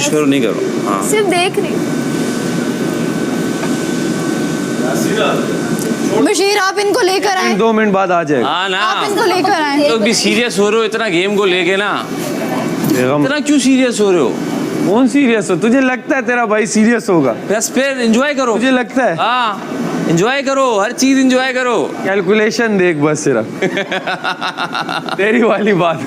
कोशिश करो, नहीं करो। हाँ सिर्फ देख रही। बशीर आप इनको लेकर आए। 2 मिनट बाद आ जाएगा। हाँ ना, आप इनको लेकर आए। लोग भी सीरियस हो रहे हो इतना गेम को लेके ना, बेगम इतना क्यों सीरियस हो रहे हो? कौन सीरियस हो? तुझे लगता है तेरा भाई सीरियस होगा? बस फिर एंजॉय करो। तुझे लगता है? हाँ एंजॉय करो, हर चीज एंजॉय करो। कैलकुलेशन देख बस सिर्फ तेरी वाली बात।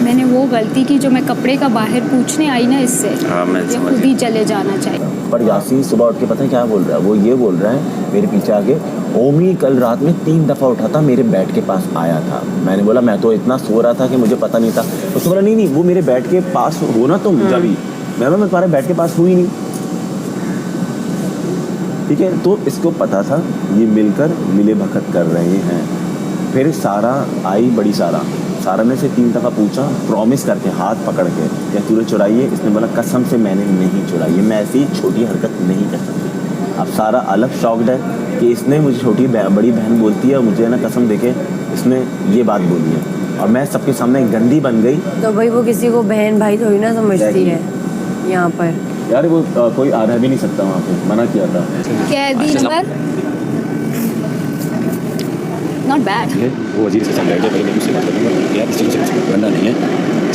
मैंने वो गलती की जो मैं कपड़े का बाहर पूछने आई ना इससे। हाँ, मैं ये समझ खुद ही चले जाना चाहिए। पर यासीन सुबह उठ के पता है क्या बोल रहा है? वो ये बोल रहा है मेरे पीछे आके, ओमी कल रात में 3 दफ़ा उठा था, मेरे बेड के पास आया था। मैंने बोला मैं तो इतना सो रहा था कि मुझे पता नहीं था। उसने बोला नहीं वो मेरे बेड के पास हो ना तुम जब ही। मैं तुम्हारे बेड के पास हुई नहीं। ठीक है, तो इसको पता था ये मिलकर मिले भगत कर रहे हैं। फिर सारा आई, बड़ी सारा ने से 3 दफ़ा पूछा, प्रॉमिस करके हाथ पकड़ के, क्या तूने चुराई है? इसने बोला कसम से मैंने नहीं चुराई है, मैं ऐसी छोटी हरकत नहीं कर सकती। अब सारा अलग शॉक्ड है कि इसने मुझे बड़ी बहन बोलती है और मुझे ना कसम देके इसने ये बात बोली है और मैं सबके सामने गंदी बन गई। तो भाई वो किसी को बहन भाई थोड़ी ना समझती है यहाँ पर। यार वो कोई आ रह भी नहीं सकता वहाँ पे, मना किया था। कैदी नंबर नॉट बैड। वो वजीर से समझाया जाए, मैं उससे बात करूँगा यार, इस चीज़ से बनना नहीं है।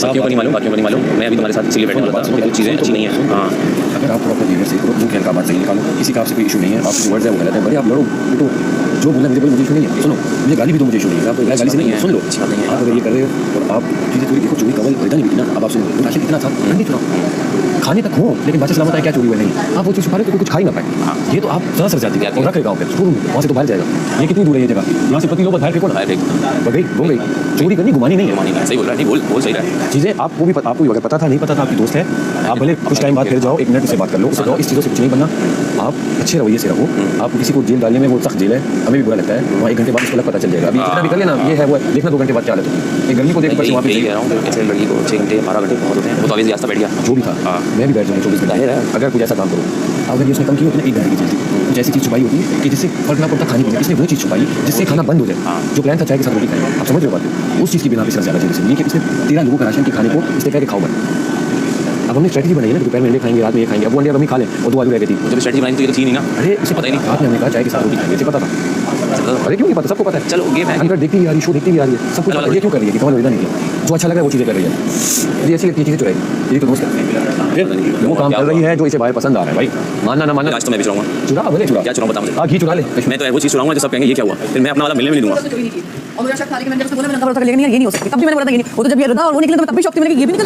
बाकियों को नहीं मालूम, बाकियों को नहीं मालूम, मैं अभी तुम्हारे साथ इसीलिए बैठने वाला था, कुछ चीज़ें अच्छी नहीं है। हाँ अगर आप प्रॉपर बिहेवियर से करो, मुख्य का बात सही निकालो, किसी का आपसे कोई इशू नहीं है, आपके वर्ड्स है वो गलत है, बड़े आप लड़ो तो जो बोलना मुझे इशू नहीं है। सुनो, मुझे गाली भी दो, मुझे इशू नहीं है, आपको गाली से नहीं है, सुन लो। आप अगर ये कर रहे हो और आप चीज़ें पूरी देखो, चोरी कवल इतना नहीं बिकना, अब आपसे राशन इतना था नहीं चुनाव खाने तक हो, लेकिन बात सलामत है क्या चोरी हुआ नहीं, आप वो चीज़ छुपा रहे तो कुछ खा ही ना पाए। ये तो आप सर जाती है और रख रहे गाँव पे स्कूल, वहाँ से तो बाहर जाएगा। ये कितनी दूर है ये जगह? यहाँ से पति लोग बाहर फेंको ना, गई हो गई। चोरी करनी घुमानी नहीं है। सही बोल रहा है, नहीं बोल सही रहा है। चीज़ें आपको भी आपको अगर पता था नहीं पता था, आपकी दोस्त है, आप भले कुछ टाइम बाद फिर जाओ, 1 मिनट से बात कर लो, उससे कहो इस चीज़ों से कुछ नहीं बनना, आप अच्छे रवैये से रहो। आप किसी को जेल डालने में वो सख्त जेल है, हमें भी बुरा लगता है, वहाँ 1 घंटे बाद उसको लग पता चल जाएगा। अभी जितना भी कर लेना ये है वो देखना 2 घंटे बाद क्या हालत होगी। एक गर्मी को देख वहाँ पे कह रहा हूँ ऐसे लड़की को 6 घंटे 12 घंटे बहुत होते हैं, वो तो अभी रास्ता बैठ गया। जो भी था मैं भी बैठ जाऊँगा 24 घंटे अगर कुछ ऐसा काम करो। अगर ये उसने कम की होती ना 1 घंटे की चीज़ थी, कुछ ऐसी चीज़ छुपाई होती कि जिससे फर्क ना पड़ता खाने पीने, इसने वो चीज़ छुपाई जिससे खाना बंद हो जाए। जो प्लान था चाय के साथ रोटी खाएं, आप समझ रहे हो बात? उस चीज़ की बिना पे सर ज़्यादा चीज़ ये कि इसने 13 लोगों का राशन के खाने को इसने कह के खाओ बंद। अब हमने स्ट्रेटजी बनाई है ना, दोपहर में अंडे खाएंगे, रात में ये खाएंगे, अब वो अंडे हम ही खा लें और 2 आलू रह गई थी। जब स्ट्रेटजी बनाई तो ये तो थी नहीं ना। अरे इसे पता ही नहीं, आपने हमें कहा चाय के साथ रोटी खाएंगे, इसे पता था। अरे क्यों नहीं पता? सबको पता है। चलो गेम है, अंदर देखती भी आ रही, शो देखती भी आ रही है, सब कुछ ये क्यों कर रही है कि कमल वेदा नहीं किया, जो अच्छा लगा वो चीज़ें कर रही है। ये ऐसी लगती है चीज़ें चुराई, ये तो दोस्त है, वो काम कर रही है जो इसे बाहर पसंद आ रहा है। भाई मानना ना मानना, आज तो मैं भी चुराऊंगा। चुरा भले चुरा, क्या चुराऊं बता मुझे? घी चुरा ले। मैं तो वो चीज़ चुराऊंगा जो सब कहेंगे ये क्या हुआ, फिर मैं अपना वाला मिलने भी नहीं दूंगा। और मुझे शक था कि मैंने उसको बोला मैंने नंबर लेकिन ये नहीं हो सकती, तब भी मैंने बोला था ये नहीं। वो तो जब ये रहा और वो निकले तो मैं तब भी शौक थी, मैंने ये भी निकल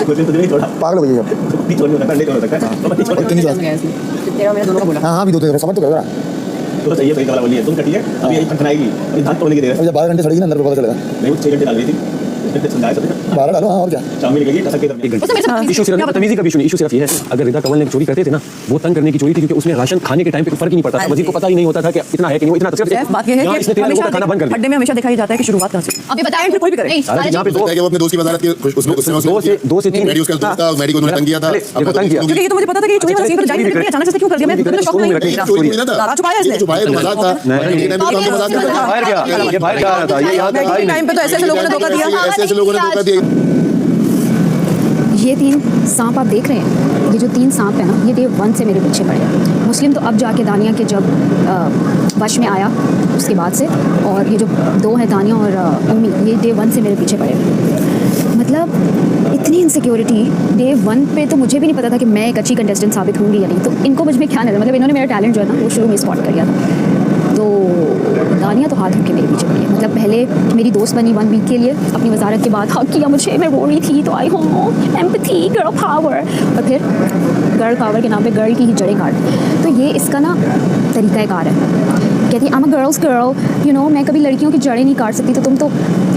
पागल हो गई अब, तेरा मेरा दोनों का बोला। हाँ भी दो समझ तो गया तो चाहिए सही वाला बोलिए, तुम कटिए अभी यही खनाएगी, अभी धान तोड़ने की देर है। 12 घंटे सड़ेगी ना अंदर पता चलेगा। नहीं वो 6 घंटे डाल रही थी, 12 डालो हाँ और क्या। शाम में निकलेगी टसक के इशू सिर्फ तमीज़ी का इशू नहीं, इशू सिर्फ ये है अगर रिदा कंवल ने चोरी करते थे ना, वो तंग करने की चोरी थी क्योंकि उसमें राशन खाने के टाइम पे कोई फर्क ही नहीं पड़ता था। वजीर को पता ही नहीं होता था कि इतना है कि नहीं, इतना तो सिर्फ बात ये है कि इसने 13 लोगों का खाना बंद कर दिया। अड्डे में हमेशा दिखाई जाता है कि शुरुआत कहाँ से। अभी बताएं फिर कोई भी करे। यहाँ पे वो अपने दोस्त की वजारत की उसमें 2 से 3 मेडी उसका दोस्त था, मेडी को उन्होंने तंग किया था। देखो तंग किया क्योंकि ये तो मुझे पता था कि ये चोरी वाला सीन पर जाएंगे, लेकिन अचानक से क्यों कर दिया? मैं शौक नहीं चोरी नहीं था, छुपाया इसने, छुपाया तो मजाक था। बाहर गया, ये बाहर जा रहा था, ये याद था ही टाइम पे तो ऐसे लोगों ने धोखा दिया। ऐसे लोगों ने धोखा दिया। ये 3 सांप आप देख रहे हैं, ये जो 3 सांप है ना, ये डे 1 से मेरे पीछे पड़े हैं। मुस्लिम तो अब जाके दानिया के जब वश में आया उसके बाद से, और ये जो 2 हैं दानिया और उम्मी, ये डे 1 से मेरे पीछे पड़े हैं। मतलब इतनी इनसिक्योरिटी डे 1 पे तो मुझे भी नहीं पता था कि मैं एक अच्छी कंटेस्टेंट साबित होंगी या नहीं। तो इनको मुझ में क्या नजर, मतलब इन्होंने मेरा टैलेंट जो है ना वो शुरू में स्पॉट कर लिया था। तो दानिया तो हाथ धो के मेरे पीछे पड़ी है। मतलब पहले मेरी दोस्त बनी 1 वीक के लिए, अपनी वजारत के बाद हक किया मुझे, मैं रो रही थी तो आई हो एम्पैथी, गर्ल पावर, और फिर गर्ल पावर के नाम पे गर्ल की ही जड़ें काट। तो ये इसका ना तरीक़ाकार है। कहती I am a girls girl, you know, मैं कभी लड़कियों की जड़ें नहीं काट सकती, तो तुम तो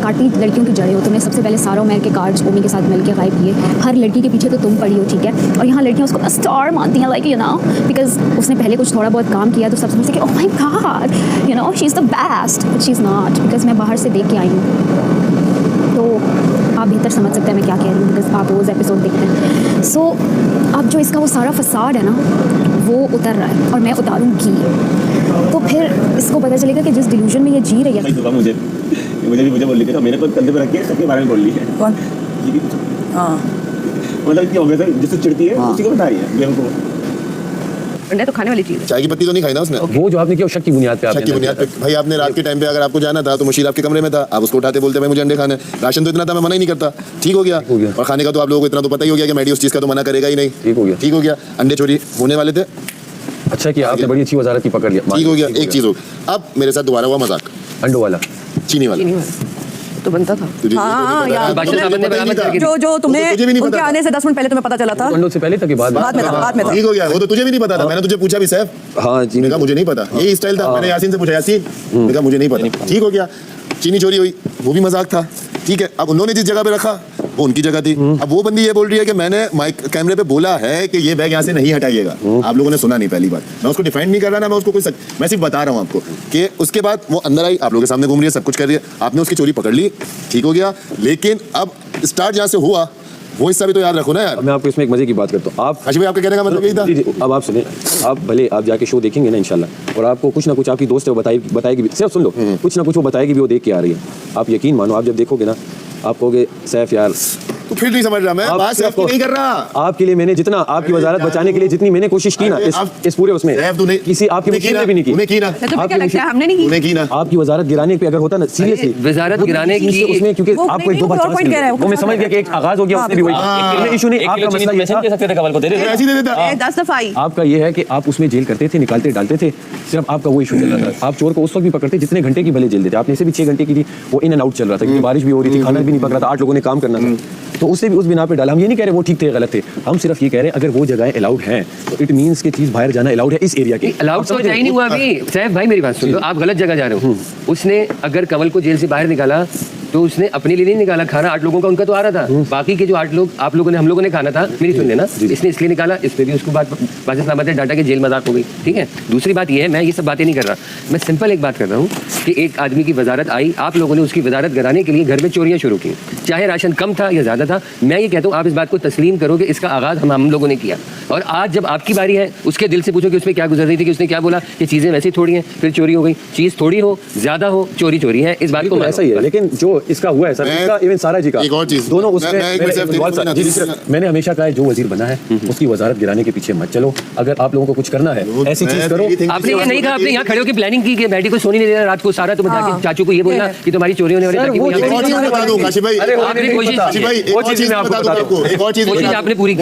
काटी लड़कियों की जड़ें हो। तुमने सबसे पहले सारा उमर के कार्ड्स ओमी के साथ मिल के गायब किए, हर लड़की के पीछे तो तुम पड़ी हो, ठीक है। और यहाँ लड़कियाँ उसको स्टार मानती हैं, लाइक यू नो, बिकॉज उसने पहले कुछ थोड़ा बहुत काम किया तो सब समझते कि oh my God, you know, she is the best, but she is not, because मैं बाहर से देख के आई हूँ। तो आप बेहतर समझ सकते हैं मैं क्या कह रही हूँ, बिकॉज आप रोज़ एपिसोड देखते हैं। सो अब जो इसका वो सारा फसाड है ना, वो उतर रहा है और मैं उतारूँगी, तो फिर इसको पता चलेगा कि जिस डिल्यूजन में ये जी रही है। सुबह मुझे मुझे बोल रही थी, तो मेरे को कंधे पे रख के सबके बारे में बोल रही है। कौन? जी की हाँ मतलब इतनी ऑब्वियस है, जिससे चिढ़ती है उसी को बता रही है बेवकूफ। अंडा तो खाने वाली चीज़ है। चाय की पत्ती तो नहीं खाई ना उसने? वो जो आपने किया वो शक की बुनियाद पे शक की आपने बुनियाद पे भाई आपने रात के टाइम पे अगर आपको जाना था तो मुशीर आपके कमरे में था, आप उसको उठाते बोलते भाई मुझे अंडे खाने हैं। राशन तो इतना था मैं मना ही नहीं करता, ठीक हो गया। और खाने का तो आप लोगों को इतना तो पता ही हो गया कि मैडी उस चीज़ का तो मना करेगा ही नहीं। ठीक हो गया। अंडे चोरी होने वाले थे, अच्छा किया आपने, बड़ी अच्छी वजारत की पकड़ लिया। ठीक हो गया। एक चीज़ हो, अब मेरे साथ दोबारा हुआ मजाक, अंडो वाला, चीनी वाला तो बनता था। तुझे हाँ यार, बादशाह साहब ने बरामद करके जो तुम्हें तुझे भी नहीं उनके पता आने से 10 मिनट पहले तुम्हें पता चला था। अंडों से पहले तक के बाद बाद में था। ठीक हो गया। वो तो तुझे भी नहीं पता था, मैंने तुझे पूछा भी सैफ, हाँ जी, मैंने कहा मुझे नहीं पता, यही स्टाइल था। मैंने यासीन से पूछा, यासीन, मैंने कहा मुझे नहीं पता। ठीक हो गया। चीनी चोरी हुई, वो भी मजाक था, ठीक है। अब उन्होंने जिस जगह पे रखा वो उनकी जगह थी। अब वो बंदी ये बोल रही है कि मैंने माइक कैमरे पे बोला है कि ये बैग यहाँ से नहीं हटाइएगा। आप लोगों ने सुना नहीं, पहली बात। मैं उसको डिफेंड नहीं कर रहा ना, मैं उसको कोई मैं सिर्फ बता रहा हूँ आपको कि उसके बाद वो अंदर आई, आप लोगों के सामने घूम रही है, सब कुछ कर रही है, आपने उसकी चोरी पकड़ ली, ठीक हो गया। लेकिन अब स्टार्ट जहाँ से हुआ वो हिस्सा भी तो याद रखो ना यार। मैं आपको इसमें एक मजे की बात करता हूँ। आप भाई आपके कहने का मतलब यही था। जी, अब आप सुने, आप भले आप जाके शो देखेंगे ना इंशाल्लाह, और आपको कुछ ना कुछ आपकी दोस्त है वो बताएगी भी, सिर्फ सुन लो, कुछ ना कुछ वो बताएगी भी, वो देख के आ रही है। आप यकीन मानो, आप जब देखोगे ना आप कहोगे सैफ यार तो फिर नहीं समझ रहा मैं बात सैफ की नहीं कर रहा। आपके लिए मैंने जितना आपकी वजारत बचाने के लिए जितनी मैंने कोशिश की ना इस पूरे उसमें किसी आपकी मुश्किल ने भी नहीं की। हमने नहीं की ना। आपकी वजारत गिराने पे अगर होता ना सीरियसली वजारत गिराने की उसमें, क्योंकि आपको एक दो बार वो मैं समझ गया कि एक आगाज हो गया, उसने भी वही इशू नहीं। आपका मसला ये था, दे सकते थे कमल को, दे रहे ऐसे ही दे देता। 10 दफा आई। आपका ये है कि आप उसमें जेल करते थे, निकालते डालते थे, सिर्फ आपका वो इशू चल रहा था। आप चोर को उस वक्त भी पकड़ते जितने घंटे की भले जेल देते, आपने इसे भी 6 घंटे की थी, वो इन एंड आउट चल रहा था क्योंकि बारिश भी हो रही थी, खाना भी नहीं पक रहा था, 8 लोगों ने काम करना था, तो उससे भी उस बिना पे डाला। हम ये नहीं कह रहे वो ठीक थे गलत थे, हम सिर्फ ये कह रहे हैं अगर वो जगह अलाउड है तो इट मींस कि चीज बाहर जाना अलाउड है इस एरिया की। अलाउड तो नहीं हुआ अभी। सैफ भाई मेरी बात सुन लो, आप गलत जगह जा रहे हो। उसने अगर कमल को जेल से बाहर निकाला तो उसने अपने लिए नहीं निकाला खाना, 8 लोगों का उनका तो आ रहा था, बाकी के जो 8 लोग आप लोगों ने हम लोगों ने खाना था, मेरी सुन लेना, इसने इसलिए निकाला, इस पे भी उसको बात सलामत डाटा के जेल मजाक हो गई, ठीक है। दूसरी बात ये है, मैं ये सब बातें नहीं कर रहा, मैं सिंपल एक बात कर रहा हूँ कि एक आदमी की वजारत आई, आप लोगों ने उसकी वजारत गिराने के लिए घर में चोरियां शुरू की, चाहे राशन कम था या ज्यादा था। मैं ये कहता हूँ आप इस बात को तस्लीम करो कि इसका आगाज हम लोगों ने किया, और आज जब आपकी बारी है उसके दिल से पूछो कि उसमें क्या गुजर रही थी, कि उसने क्या बोला, ये चीजें वैसी थोड़ी हैं, फिर चोरी हो गई, चीज थोड़ी हो ज्यादा हो चोरी चोरी है, इस बात को ऐसा ही है। लेकिन जो इसका हुआ है सर, इवन सारा जी का एक और चीज दोनों मैंने हमेशा कहा है जो वजीर बना है उसकी वजारत गिराने के पीछे मत चलो। अगर आप लोगों को कुछ करना है ऐसी चीज करो। आपने ये नहीं कहा, आपने यहाँ खड़े होकर प्लानिंग की कि बैठी को सोनी नहीं देना रात को, सारा तुम जाके चाचू को ये बोलना कि तुम्हारी चोरी होने वाली है। आपने पूरी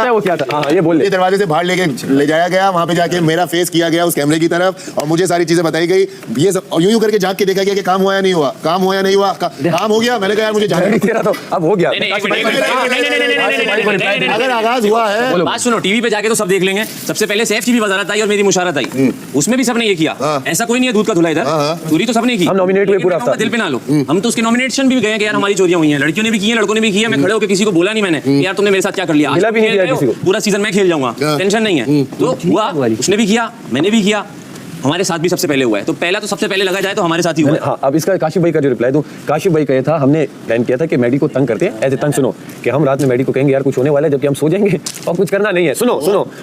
वो क्या था, ये बोले दरवाजे से बाहर ले जाया गया, वहां पे जाके मेरा फेस किया गया उस कैमरे की तरफ और मुझे सारी चीजें बताई गई। ये सब यूं करके झांक के देखा गया कि काम हुआ या नहीं हुआ, काम हुआ या नहीं हुआ, काम हो गया। मैंने कहा यार मुझे जाने दे रहा, तो अब हो गया। अगर आगाज हुआ है, बात सुनो, टीवी पे जाके तो सब देख लेंगे। सबसे पहले सैफ की भी वजारत आई और मेरी मुशारत आई, उसमें भी सबने ये किया। ऐसा कोई नहीं है दूध का धुला इधर, चोरी तो सबने की। हम नॉमिनेट हुए पूरा हफ्ता, दिल पे ना लो, हम तो उसके नॉमिनेशन भी गए कि यार हमारी चोरियां हुई हैं, लड़कियों ने भी की हैं, लड़कों ने भी किया। मैं खड़े होकर किसी को बोला नहीं मैंने यार तुमने मेरे साथ क्या कर लिया, आज पूरा सीजन मैं खेल जाऊंगा, टेंशन नहीं है। तो हुआ, उसने भी किया, मैंने भी किया, हमारे साथ भी सबसे पहले हुआ है, तो पहला तो सबसे पहले लगा जाए तो हमारे साथ ही हुआ है। हाँ, अब इसका काशिफ भाई का जो रिप्लाई दूं, काशिफ भाई कहे था हमने प्लान किया था कि मैडी को तंग करते हैं, ऐसे तंग सुनो कि हम रात में मैडी को कहेंगे यार कुछ होने वाला है, जबकि हम सो जाएंगे और कुछ करना नहीं है। सुनो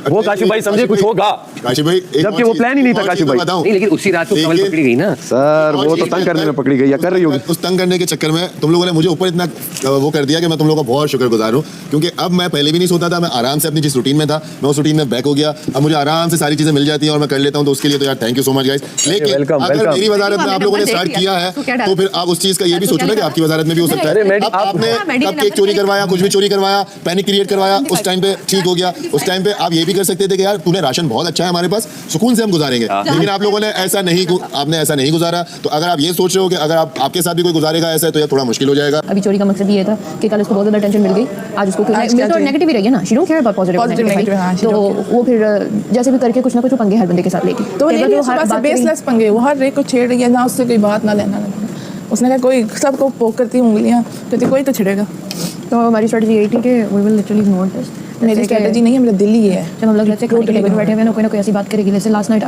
वो काशिफ भाई समझे कुछ होगा, काशिफ भाई जबकि वो प्लान ही नहीं था काशिफ भाई। नहीं, लेकिन उसी रात को कमल पकड़ी गई ना सर, वो तो तंग करने में पकड़ी गई या कर रही होगी। उस तंग करने के चक्कर में तुम लोगों ने मुझे ऊपर इतना वो कर दिया कि मैं तुम लोगों का बहुत शुक्रगुजार हूँ, क्योंकि अब मैं पहले भी नहीं सोता था, मैं आराम से अपनी जिस रूटीन में था मैं उस रूटीन में बैक हो गया। अब मुझे आराम से सारी चीजें मिल जाती हैं और मैं कर लेता हूँ, तो उसके लिए तो यार thank you so much guys. लेकिन अगर मेरी वजारत में आप लोगों ने स्टार्ट किया है तो फिर आप उस चीज का ये भी सोचना कि आपकी वजारत में भी हो सकता है। अब आपने कब केक चोरी करवाया, कुछ भी चोरी करवाया, पैनिक क्रिएट करवाया, उस टाइम पे ठीक हो गया। उस टाइम पे आप ये भी कर सकते थे कि यार तूने राशन बहुत अच्छा है हमारे पास, सुकून से हम गुजारेंगे, लेकिन आप लोगों ने ऐसा नहीं गुजारा। तो अगर आप ये सोच रहे हो कि अगर आपके साथ भी कोई गुजारेगा ऐसा, तो ये थोड़ा मुश्किल हो जाएगा। अभी चोरी का मकसद ये था कि कल उसको बहुत ज़्यादा टेंशन मिल गई, आज उसको तो नेगेटिव ही रही है ना, she don't care about positive, तो वो फिर जैसे भी करके कुछ ना कुछ पंगे हर बंदे के साथ लेगी। तो बेसलेस पंगे, वो हर एक को छेड़ रही है ना, उससे कोई बात ना लेना। उसने कहा कोई सबको पोक करती उंगलियां, कहती कोई तो छिड़ेगा। तो हमारी स्ट्रेटजी यही थी कि we will literally ignore this, मेरी स्ट्रेटजी नहीं है, मेरा दिल ही ये है। जब हम लोग लेते खाने के टेबल पे बैठे हुए ना, कोई ना कोई ऐसी बात करेगी। जैसे लास्ट नाइट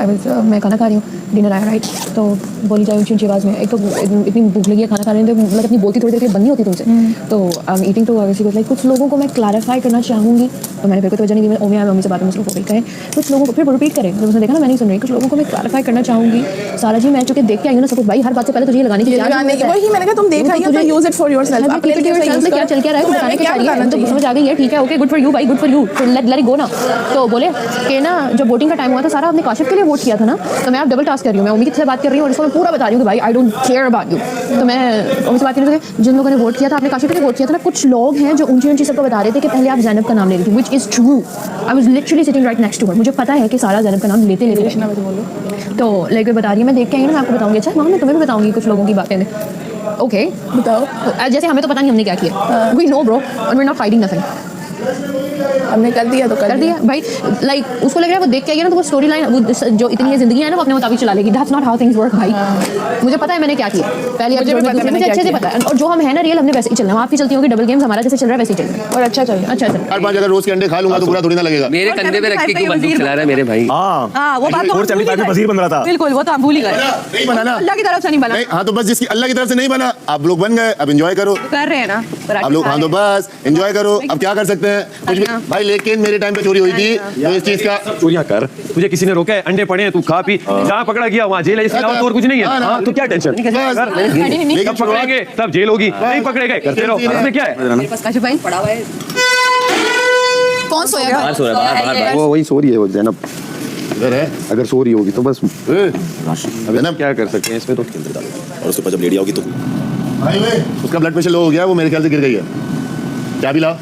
मैं खाना खा रही हूँ, डिनर आया राइट, तो बोली जाए ऊंची ऊंची आवाज़ में, एक तो इतनी भूख लगी है, खाना खा रहे हैं, तो मतलब अपनी बोलती थोड़ी देर के लिए बंद नहीं होती तुमसे, तो आई एम ईटिंग, तो ऑब्वियसली लाइक कुछ लोगों को मैं क्लैरिफाई करना चाहूँगी, तो मैंने फिर कोई वजह नहीं दी, ओमी मम्मी से बात में उसको रिपीट करें, कुछ लोगों को फिर रिपीट करें, जब उसने देखा ना मैं नहीं सुन रही, कुछ लोगों को मैं क्लैरिफाई करना चाहूँगी। सारा जी मैं चूँकि देख के आई हूँ ना सब कुछ, भाई हर बात से पहले तुझे ये लगाने की वही मैंने कहा तुम देख रही हो तो यूज इट फॉर योरसेल्फ। अपने लिए क्या चल क्या रहा है बताने के चाहिए, तो समझ आ गई है, ठीक है, ओके, गुड फॉर यू भाई, good for you, let it go ना। तो बोले कि ना जब वोटिंग का टाइम हुआ था, सारा आपने काशिफ के लिए वोट किया था ना, तो मैं आप डबल टास्क कर रही हूँ, मैं उम्मीद से बात कर रही हूँ और इसको मैं पूरा बता रही हूँ कि भाई I don't care about you. तो मैं उनसे बात करने लगी, जिन लोगों ने वोट किया था, आपने काशिफ के लिए वोट किया था ना, कुछ लोग हैं जो ऊंची ऊंची सबको बता रहे थे कि पहले आप ज़ैनब का नाम ले रही थी, which is true. I was literally sitting right next to her, मुझे पता है कि सारा ज़ैनब का नाम लेते तो लेकर बता रही है, मैं देख के आई ना, मैं आपको बताऊँगी। अच्छा माँ मैं तुम्हें भी बताऊँगी कुछ लोगों की बातें। ओके बताओ। जैसे हमें तो पता नहीं हमने क्या किया, we know bro and we are not fighting nothing. हमने कर दिया तो कर दिया भाई, लाइक उसको लग रहा है वो देख के आएगी ना तो वो स्टोरी लाइन जो इतनी है जिंदगी है ना वो अपने मुताबिक चला लेगी। That's not how things work भाई। मुझे पता है मैंने क्या किया, पहले मुझे अच्छे से पता है, और जो हम है ना रियल, हमने वैसे ही चलना है। आपकी चलती होगी डबल गेम्स, हमारा जैसे चल रहा है वैसे ही चल रहा है, और अच्छा चल रहा है। अच्छा सर 4-5 अगर रोज के अंडे खा लूंगा तो बुरा थोड़ी ना लगेगा। मेरे कंधे पे रख के क्यों बंदूक चला रहा है मेरे भाई? हाँ वो बात तो 475 में वजीर बन रहा था। बिल्कुल, वो तो हम भूल ही गए। नहीं बना ना, अल्लाह की तरफ से नहीं बना। हाँ तो बस जिसकी अल्लाह की तरफ से नहीं बना, आप लोग बन गए, अब एंजॉय करो। कर रहे हैं ना आप लोग, हाँ तो बस एंजॉय करो। अब क्या कर सकते हैं कुछ भी भाई, लेकिन मेरे टाइम पे चोरी हुई थी तो इस चीज का चोरियां कर, तुझे किसी ने रोका है? अंडे पड़े हैं, तू खा पी, जहाँ पकड़ा गया वहाँ जेल है, इसके अलावा तो और कुछ नहीं है। हाँ तो क्या टेंशन, जब पकड़ेंगे तब जेल होगी, नहीं पकड़े गए करते रहो, इसमें क्या है? काशिफ भाई पड़ा हुआ है। कौन सोया? बाहर सो रहा है, बाहर वो वही सो रही है वो ज़ैनब, इधर है। अगर सो रही होगी तो बस अब ज़ैनब क्या कर सकते हैं इसमें तो। और उसके पास जब लेडी आओगी तो उसका ब्लड प्रेशर लो हो गया, वो मेरे ख्याल से गिर गई है। चाबी लाओ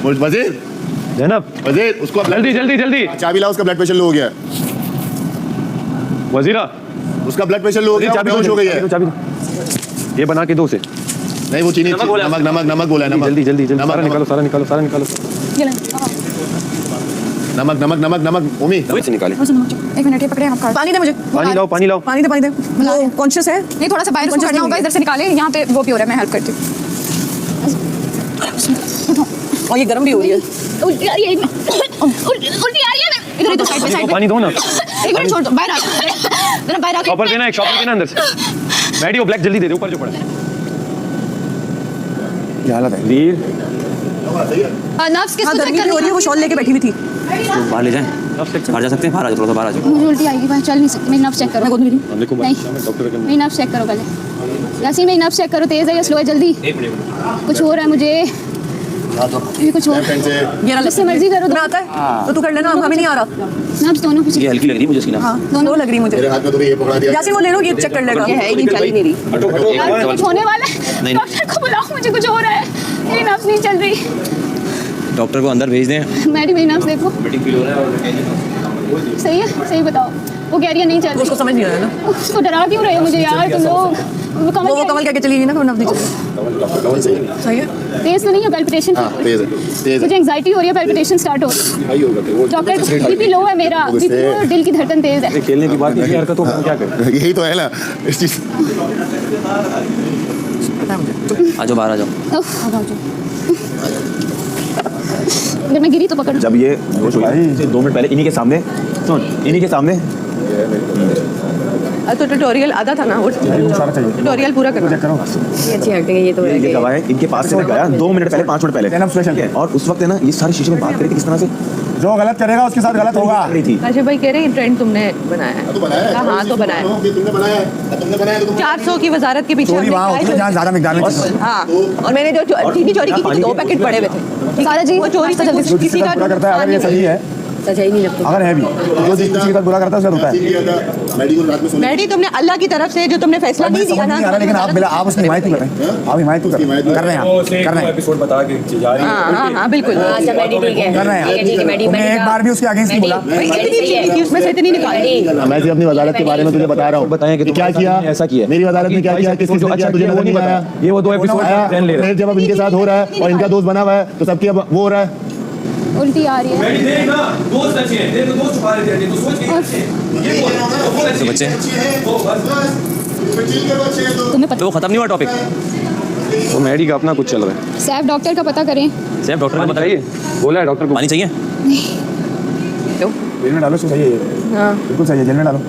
वजीर, ज़ैनब वजीर उसको जल्दी जल्दी जल्दी चाबी लाओ, उसका ब्लड प्रेशर लो हो गया। वजीरा उसका ब्लड प्रेशर लो हो गया, बेहोश हो गई है। चाबी ये बना के दो से। नहीं वो चीनी, नमक नमक नमक बोला है, नमक जल्दी जल्दी जल्दी, सारा निकालो सारा निकालो सारा निकालो। नमक नमक नमक नमक ओमी से निकाले। एक मिनट ये पकड़े आप कार्ड। पानी दे मुझे, पानी लाओ पानी लाओ। पानी दे वो कॉन्शियस है। नहीं थोड़ा सा बाहर उसको करना होगा, इधर से निकाले, यहाँ पे वो प्योर है, मैं हेल्प करती हूँ। और ये गर्म भी हो रही है। उल्टी आ रही है, उल्टी आ रही है। इधर इधर साइड पे साइड पे पानी दो ना, एक मिनट छोड़ दो, बाहर आ जरा, बाहर आ के शॉपर देना, एक शॉपर देना अंदर से। बैठी हो, ब्लैक जल्दी दे दे, ऊपर जो पड़ा है। क्या हालत है वीर? नर्व्स किसको चेक गर्मी कर भी हो रही है, वो शॉल लेके बैठी हुई थी। बाहर ले जाएं, बाहर जा सकते हैं, बाहर आ जाओ, थोड़ा सा बाहर आ जाओ। मुझे उल्टी आएगी, मैं चल नहीं सकती। मेरी नर्व्स चेक करो। नहीं मेरी नर्व्स चेक करो पहले। यासीन मेरी नर्व्स चेक करो, तेज है या स्लो है, जल्दी। कुछ हो रहा है मुझे, ये कुछ हो जिससे मर्जी करो। आता है तो तू कर लेना, हमें नहीं आ रहा। नर्व्स दोनों कुछ ये हल्की लग रही है मुझे इसकी ना। हाँ दोनों लग रही मुझे। मेरे हाथ में तो ये पकड़ा दिया। यासीन वो ले लो, ये चेक कर लेगा। ये है ही नहीं, चल ही नहीं रही। कुछ होने वाला है, डॉक्टर को बुलाओ, मुझे कुछ हो रहा है, मेरी नर्व्स नहीं चल रही। डॉक्टर को अंदर भेज दें। मेरी नर्व्स देखो सही है, सही बताओ। वो कह रही है नहीं चल रही। उसको समझ नहीं आ रहा ना, उसको डरा क्यों रहे हो मुझे यार तुम लोग? वो कमल क्या चली गई ना, तो नर्व नहीं चली। सही है, तेज तो नहीं है पैल्पिटेशन? तेज है मुझे एंजाइटी हो रही है, पैल्पिटेशन स्टार्ट हो रही है। डॉक्टर बीपी लो है मेरा, बीपी और दिल की धड़कन तेज है। खेलने की बात, हरकत हो क्या करें? यही तो है ना इस चीज। आ जाओ बाहर आ जाओ। अगर मैं गिरी तो पकड़। जब ये 2 मिनट पहले इन्हीं के सामने, सुन इन्हीं के सामने तो ट्यूटोरियल आधा था ना, वो ट्यूटोरियल पूरा करना। ये अच्छी एक्टिंग है, ये तो ये गवाह है, इनके पास से मैं गया 2 मिनट पहले, 5 मिनट पहले, और उस वक्त है ना ये सारी शीशे में बात करी थी किस तरह से, जो गलत करेगा उसके साथ गलत होगा। काशिफ भाई कह रहे हैं ट्रेंड तुमने बनाया है। हाँ तो बनाया, तुमने बनाया तो 400 की वजारत के पीछे चोरी वहाँ होती है जहाँ ज्यादा मिकदार में चीज़ हो। हाँ, और मैंने जो चीनी चोरी की थी 2 पैकेट पड़े हुए थे। सारा जी वो चोरी से जो किसी का बुरा करता है, अगर ये सही है, सजा ही नहीं लगता। अगर है भी जो किसी का बुरा करता है उसका होता है। मैडी तुमने अल्लाह की तरफ से जो तुमने फैसला नहीं दिया ना, लेकिन आप उसकी हिमायत कर रहे हैं, आप हिमायत कर रहे हैं, कर रहे हैं एपिसोड बता के जा रही है। हाँ हाँ बिल्कुल कर रहे हैं। तुमने एक बार भी उसके अगेंस्ट नहीं बोला। उसमें से इतनी निकाली। मैं सिर्फ अपनी वजारत के बारे में तुझे बता रहा हूँ। बताएं कि क्या किया, ऐसा किया मेरी वजारत में क्या किया, किस किसने किया, तुझे नजर नहीं आया? ये वो 2 एपिसोड ध्यान ले रहे हैं। जब अब इनके साथ हो रहा है और इनका दोस्त बना हुआ है तो सबकी अब वो हो रहा है। उल्टी आ रही है। तो बच्चे तुम्हें पता वो खत्म नहीं हुआ टॉपिक। तो मैडी का अपना कुछ चल रहा है। सैफ डॉक्टर का पता करें। सैफ डॉक्टर ने पानी बताया चाहिए, बोला है डॉक्टर को। पानी चाहिए? जेल में डालो, इसको सही है ये। हाँ बिल्कुल सही है, जेल में डालो।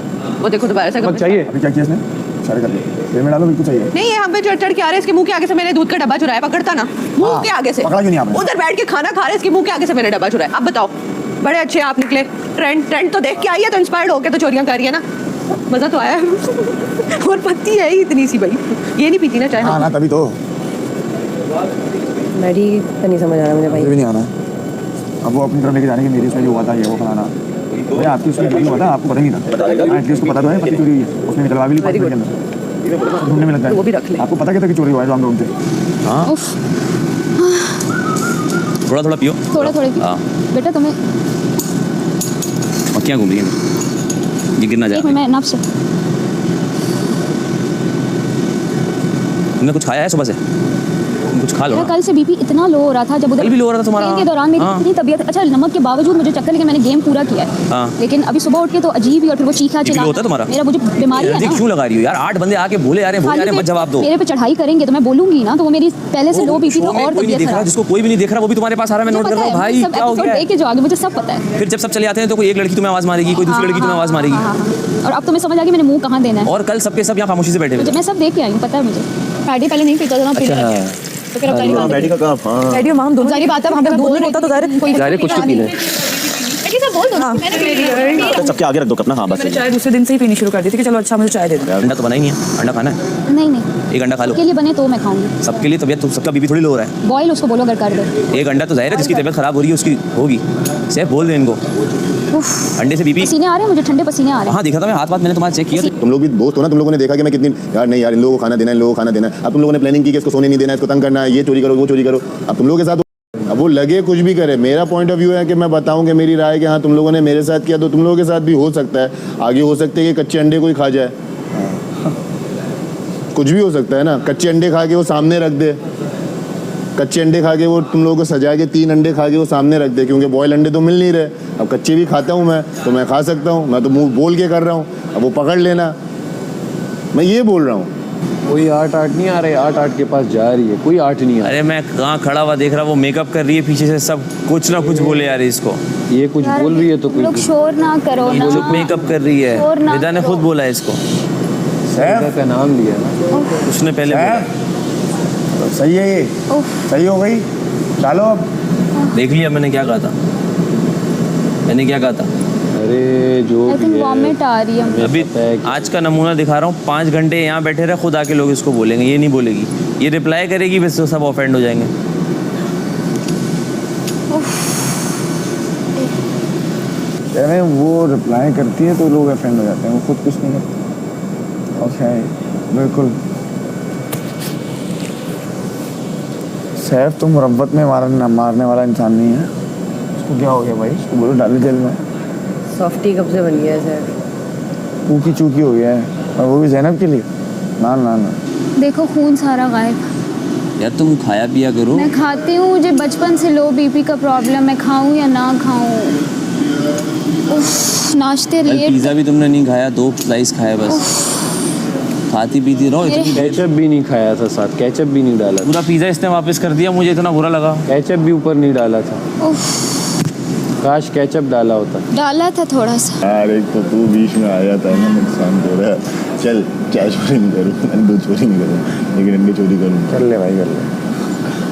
वो देखो दोबारा से नमक चाहिए? अभी क्या किया इसने? इशारे कर दिया। जेल में डालो, बिल्कुल सही है। नहीं, ये हम पे चढ़ चढ़ के आ रहे हैं, इसके मुंह के आगे से मैंने दूध का डब्बा चुराया, पकड़ता ना मुंह हाँ, के आगे से। पकड़ा क्यों नहीं आपने? उधर बैठ के खाना खा रहे हैं, इसके मुंह के आगे से मैंने डब्बा चुराया। अब बताओ, बड़े अच्छे आप निकले। ट्रेंड तो देख के आई है, तो इंस्पायर्ड होके तो चोरियां कर रही है ना। मजा तो आया है। और पत्ती है ही इतनी सी भाई, ये नहीं पीती ना चाय। हाँ ना, तभी तो मैडी तो नहीं समझ आ रहा मुझे भाई। मुझे भी नहीं आना। अब वो अपनी तरफ लेके जाने की मेरी उसमें जो हुआ था ये वो फलाना, भाई आपकी उसमें जो हुआ था आपको पता नहीं था। एटलीस्ट उसको पता तो है पत्ती चोरी हुई है, उसने निकलवा भी ली 5 मिनट के अंदर, ढूंढने में लग गया। वो भी रख ले। आपको पता क्या था कि चोरी हुआ है जो हम ढूंढते? हाँ उफ, थोड़ा थोड़ा पियो। थोड़ा थोड़ा पी। हाँ बेटा तुम्हें पक्कियाँ घूम रही हैं, ये गिरना जा एक रहा है। मैं नफ्स है। तुमने कुछ खाया है सुबह से? तुम कुछ खा लो मेरा ना। कल से बीपी इतना लो हो रहा था, जब उधर कल भी लो हो रहा था तुम्हारा? खेल के दौरान मेरी हाँ। इतनी तबीयत, अच्छा नमक के बावजूद मुझे चक्कर लेके मैंने गेम पूरा किया है। हाँ। लेकिन अभी सुबह उठ के तो अजीब ही, और फिर वो चीखा बीपी लो होता है तुम्हारा? मेरा मुझे बीमारी है एनर्जी ना। क्यों लगा रही हो यार? 8 बंदे आके बोले आ रहे हैं, बोले आ रहे हैं, मत जवाब दो। मेरे पे चढ़ाई करेंगे तो मैं बोलूंगी ना, तो वो मेरी पहले से लो बीपी तो शो में और कोई नहीं तबीयत देख रहा, खराब। जिसको कोई भी नहीं देख रहा वो भी तुम्हारे पास आ रहा है, मैं नोट कर रहा हूँ भाई क्या हो गया है? देख के जो आगे मुझे सब पता है। फिर जब सब चले आते हैं तो कोई एक लड़की तुम्हें आवाज मारेगी, कोई दूसरी लड़की तुम्हें आवाज मारेगी। हाँ, हाँ, हाँ। और अब तुम्हें समझ आ गया मैंने मुंह कहाँ देना है। और कल सबके सब यहाँ खामोशी से बैठे हुए मुझे थे। मैं सब देख के आई हूँ, पता है मुझे। फ्राइडे पहले नहीं पीता था ना, पीने लग गया। तो फिर अब सारी बात मैडी का कप, हाँ मैडी और माम दोनों सारी बात है। वहाँ पे दूध नहीं होता तो ज़ाहिर कोई ज़ाहिर है कुछ तो पीना है। बेटी सब बोल दो ना, मैंने पी लिया। तो सबके आगे रख दो अपना। हाँ बस मैंने चाय दूसरे दिन से ही पीनी शुरू कर दी थी कि चलो अच्छा मुझे चाय दे दो। अंडा तो बना ही नहीं है, अंडा खाना है, नहीं नहीं, एक अंडा खा लो। के लिए बने तो मैं खाऊंगी। सबके लिए तबीयत, सबका बीपी थोड़ी लो हो रहा है। बॉयल उसको बोलो अगर कर दे। एक अंडा तो जाहिर है जिसकी तबीयत खराब हो रही है उसकी होगी। सैफ बोल दे इनको, उफ, अंडे से बीपी। पसीने आ रहे हैं मुझे, ठंडे पसीने आ रहे हाँ देखा था मैं, हाथ मैंने तुम्हारा चेक किया। तुम लोग भी दोस्त हो ना, तुम लोगों ने देखा कि मैं कितनी यार नहीं यार इन लोगों को खाना देना है, इन लोगों को खाना देना है। अब तुम लोगों ने प्लानिंग की कि इसको सोने नहीं देना है, इसको तंग करना है, ये चोरी करो वो चोरी करो। अब तुम लोगों के साथ अब वो लगे कुछ भी करे, मेरा पॉइंट ऑफ व्यू है कि मैं बताऊं कि मेरी राय कि हाँ तुम लोगों ने मेरे साथ किया तो तुम लोगों के साथ भी हो सकता है। आगे हो सकता है कि कच्चे अंडे कोई खा जाए, कुछ भी हो सकता है ना। कच्चे अंडे खा के वो सामने रख दे, कच्चे अंडे खा के वो तुम लोगों को सजा के 3 अंडे खा के वो सामने रख दे, क्योंकि बॉयल अंडे तो मिल नहीं रहे। अब कच्चे भी खाता हूँ मैं, तो मैं खा सकता हूँ, मैं तो मुंह बोल के कर रहा हूँ। अब वो पकड़ लेना, मैं ये बोल रहा हूँ। कोई 8 नहीं आ रहे, 8 के पास जा रही है, कोई 8 नहीं आ अरे मैं कहाँ खड़ा हुआ देख रहा, वो मेकअप कर रही है पीछे से, सब कुछ ना कुछ बोले आ रही इसको। रहा। ये कुछ बोल रही है तो कोई लोग शोर ना करो ना। जो मेकअप कर रही है, शोर ना विदा ने करो। खुद बोला है इसको, सैफ का नाम लिया ना। उसने पहले बोला। तो सही है ये, सही हो गई, डालो अब। देख लिया मैंने क्या कहा था, मैंने क्या कहा था। अरे जो आई भी थिंक है, वॉमिट आ रही है। अभी आज का नमूना दिखा रहा हूँ, 5 घंटे यहाँ बैठे रहे, खुद आके लोग इसको बोलेंगे, ये नहीं बोलेगी, ये रिप्लाई करेगी, बस तो सब ऑफेंड हो जाएंगे। अरे वो रिप्लाई करती है तो लोग अफेंड हो जाते हैं, वो खुद कुछ नहीं करते। ओके बिल्कुल। सैफ तो मुरब्बत में मारने वाला इंसान नहीं है। उसको क्या हो गया भाई? उसको बोलो डाले जेल में। सॉफ्टी कब से बन गया है सर? चूकी चूकी हो गया है, और वो भी जैनब के लिए। ना ना ना, देखो खून सारा गायब। यार तुम खाया पिया करो। मैं खाती हूँ, मुझे बचपन से लो बीपी का प्रॉब्लम, मैं खाऊं या ना खाऊं। उफ, नाश्ते कल लेट। पिज्जा भी तुमने नहीं खाया, 2 स्लाइस खाए बस, खाती पीती रहो। इतनी केचप भी नहीं खाया था साथ, केचप भी नहीं डाला था। पूरा पिज्जा इसने वापस कर दिया, मुझे इतना बुरा लगा। केचप भी ऊपर नहीं डाला था, उफ, काश केचप डाला होता। डाला था थोड़ा सा। यार एक तो तू बीच में आ जाता है ना, नुकसान हो रहा है। चल चाय चोरी नहीं करूँ, अंडे चोरी नहीं करूँ, लेकिन अंडे चोरी करूँ। कर ले भाई कर ले।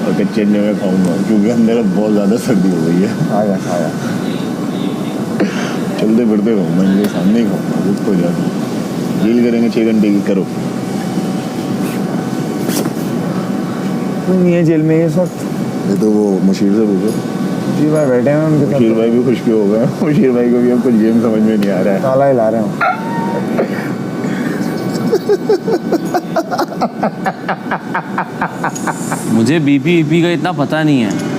और कच्चे अंडे में खाऊंगा, क्योंकि अंदर बहुत ज़्यादा सर्दी हो गई है। आया आया। चलते फिरते रहूँगा, इनके सामने ही खाऊंगा, रुक को जाकर डील करेंगे 6 घंटे की। करो कोई नहीं है जेल में इस वक्त। ये तो वो मुशीर से पूछो, जी भाई बैठे हैं उनके मुशीर साथ। भाई भी खुश हो गए। मुशीर भाई को भी अब कुछ गेम समझ में नहीं आ रहा है। ताला हिला रहे हो। मुझे बीपी का इतना पता नहीं है।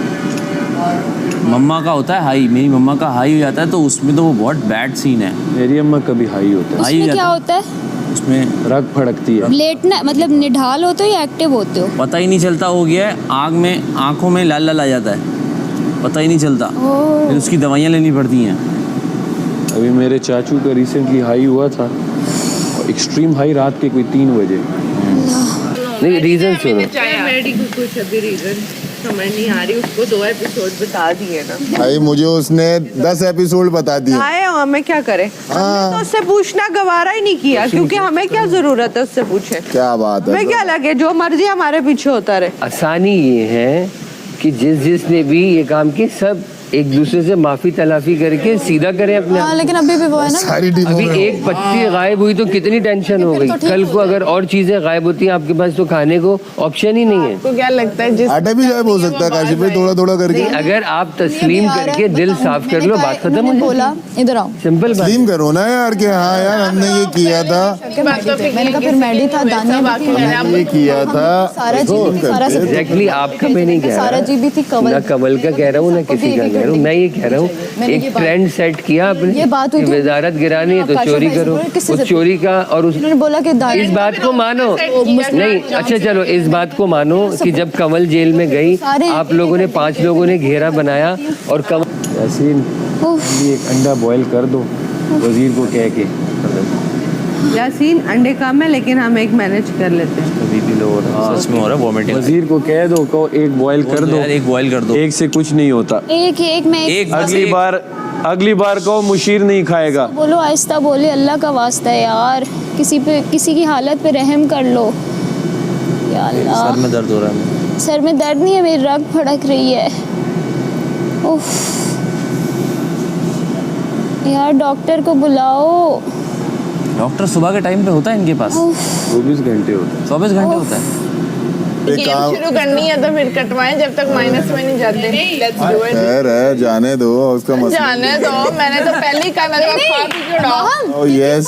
मम्मा का होता है हाई, मेरी मम्मा का हाई हो जाता है तो उसमें तो वो बहुत बैड सीन है। मेरी अम्मा कभी हाई होता है, हाई उसमें क्या जाता होता है? है, उसमें रग फड़कती है। लेटना मतलब निढाल होते हो या एक्टिव होते हो? पता ही नहीं चलता हो गया है, आग में आंखों में लाल लाल आ जाता है, पता ही नहीं चलता, फिर उसकी दवाइयाँ लेनी पड़ती हैं। अभी मेरे चाचू का रिसेंटली हाई हुआ था, और एक्सट्रीम हाई रात के कोई 3 बजे। नहीं रीजन सुनो, कुछ अभी रीजन समझ नहीं आ रही, उसको 2 एपिसोड बता दिए ना। भाई मुझे उसने 10 एपिसोड बता दिए। आए हमें क्या करें, हमने तो उससे पूछना गवारा ही नहीं किया, क्योंकि हमें क्या जरूरत है उससे पूछे। क्या बात है, हमें क्या लगे जो मर्जी हमारे पीछे होता रहे। आसानी ये है कि जिसने भी ये काम किए सब एक दूसरे से माफी तलाफी करके सीधा करें अपने। हाँ, लेकिन अभी भी वो है ना, सारी टीमों अभी में एक पत्ती गायब हुई तो कितनी टेंशन हो गई। कल को अगर और चीजें गायब होती हैं आपके पास तो खाने को ऑप्शन ही नहीं है। तो क्या लगता है जिस आटा भी गायब हो सकता है काशिफ भाई, थोड़ा थोड़ा करके। अगर आप तस्लीम करके दिल साफ कर लो, बात खत्म हो बोला जाती। इधर आओ, सिंपल बात। तस्लीम करो ना यार कि हाँ यार हमने ये किया था, मैंने कहा फिर मैडी था, दानिया ये किया था, सारा जी सारा सब एग्जैक्टली आपका मैं नहीं कह सारा रहा, जी भी थी, ना कमल का कह रहा हूँ ना किसी का कह रहा हूँ। मैं ये कह रहा हूँ एक ट्रेंड सेट किया आपने, ये बात हुई कि थी। वजारत गिरानी है तो काशिफ चोरी भाई से करो, बोले, किससे उस से चोरी का और उस उन्होंने बोला कि इस बात को मानो नहीं। अच्छा चलो इस बात को मानो कि जब कमल जेल में गई आप लोगों ने 5 लोगों ने घेरा बनाया और कमल यासीन भी एक अंडा बॉईल कर दो वजीर को कह के। यासीन अंडे कम है लेकिन हम एक मैनेज कर लेते हैं। सच में हो रहा है वॉमिटिंग। वजीर को कह दो को एक बॉईल कर दो, यार एक बॉईल कर दो। एक से कुछ नहीं होता। एक मैं एक अगली बार को मुशीर नहीं खाएगा। बोलो, आहिस्ता बोले, अल्लाह का वास्ता है यार, किसी की हालत पे रहम कर लो या अल्लाह। सर में दर्द हो रहा है। सर में दर्द नहीं है, मेरी रग फड़क रही है। उफ यार, डॉक्टर को बुलाओ। डॉक्टर सुबह के टाइम पे होता है इनके पास? 24 घंटे होता है। 24 घंटे होता है। शुरू करनी है तो फिर कटवाएं जब तक माइनस में नहीं जाते। Let's do it. है जाने दो उसका मसला। जाने दो, मैंने तो पहले ही कहा, मैंने कहा खा पी के उड़ाओ। ओह यस,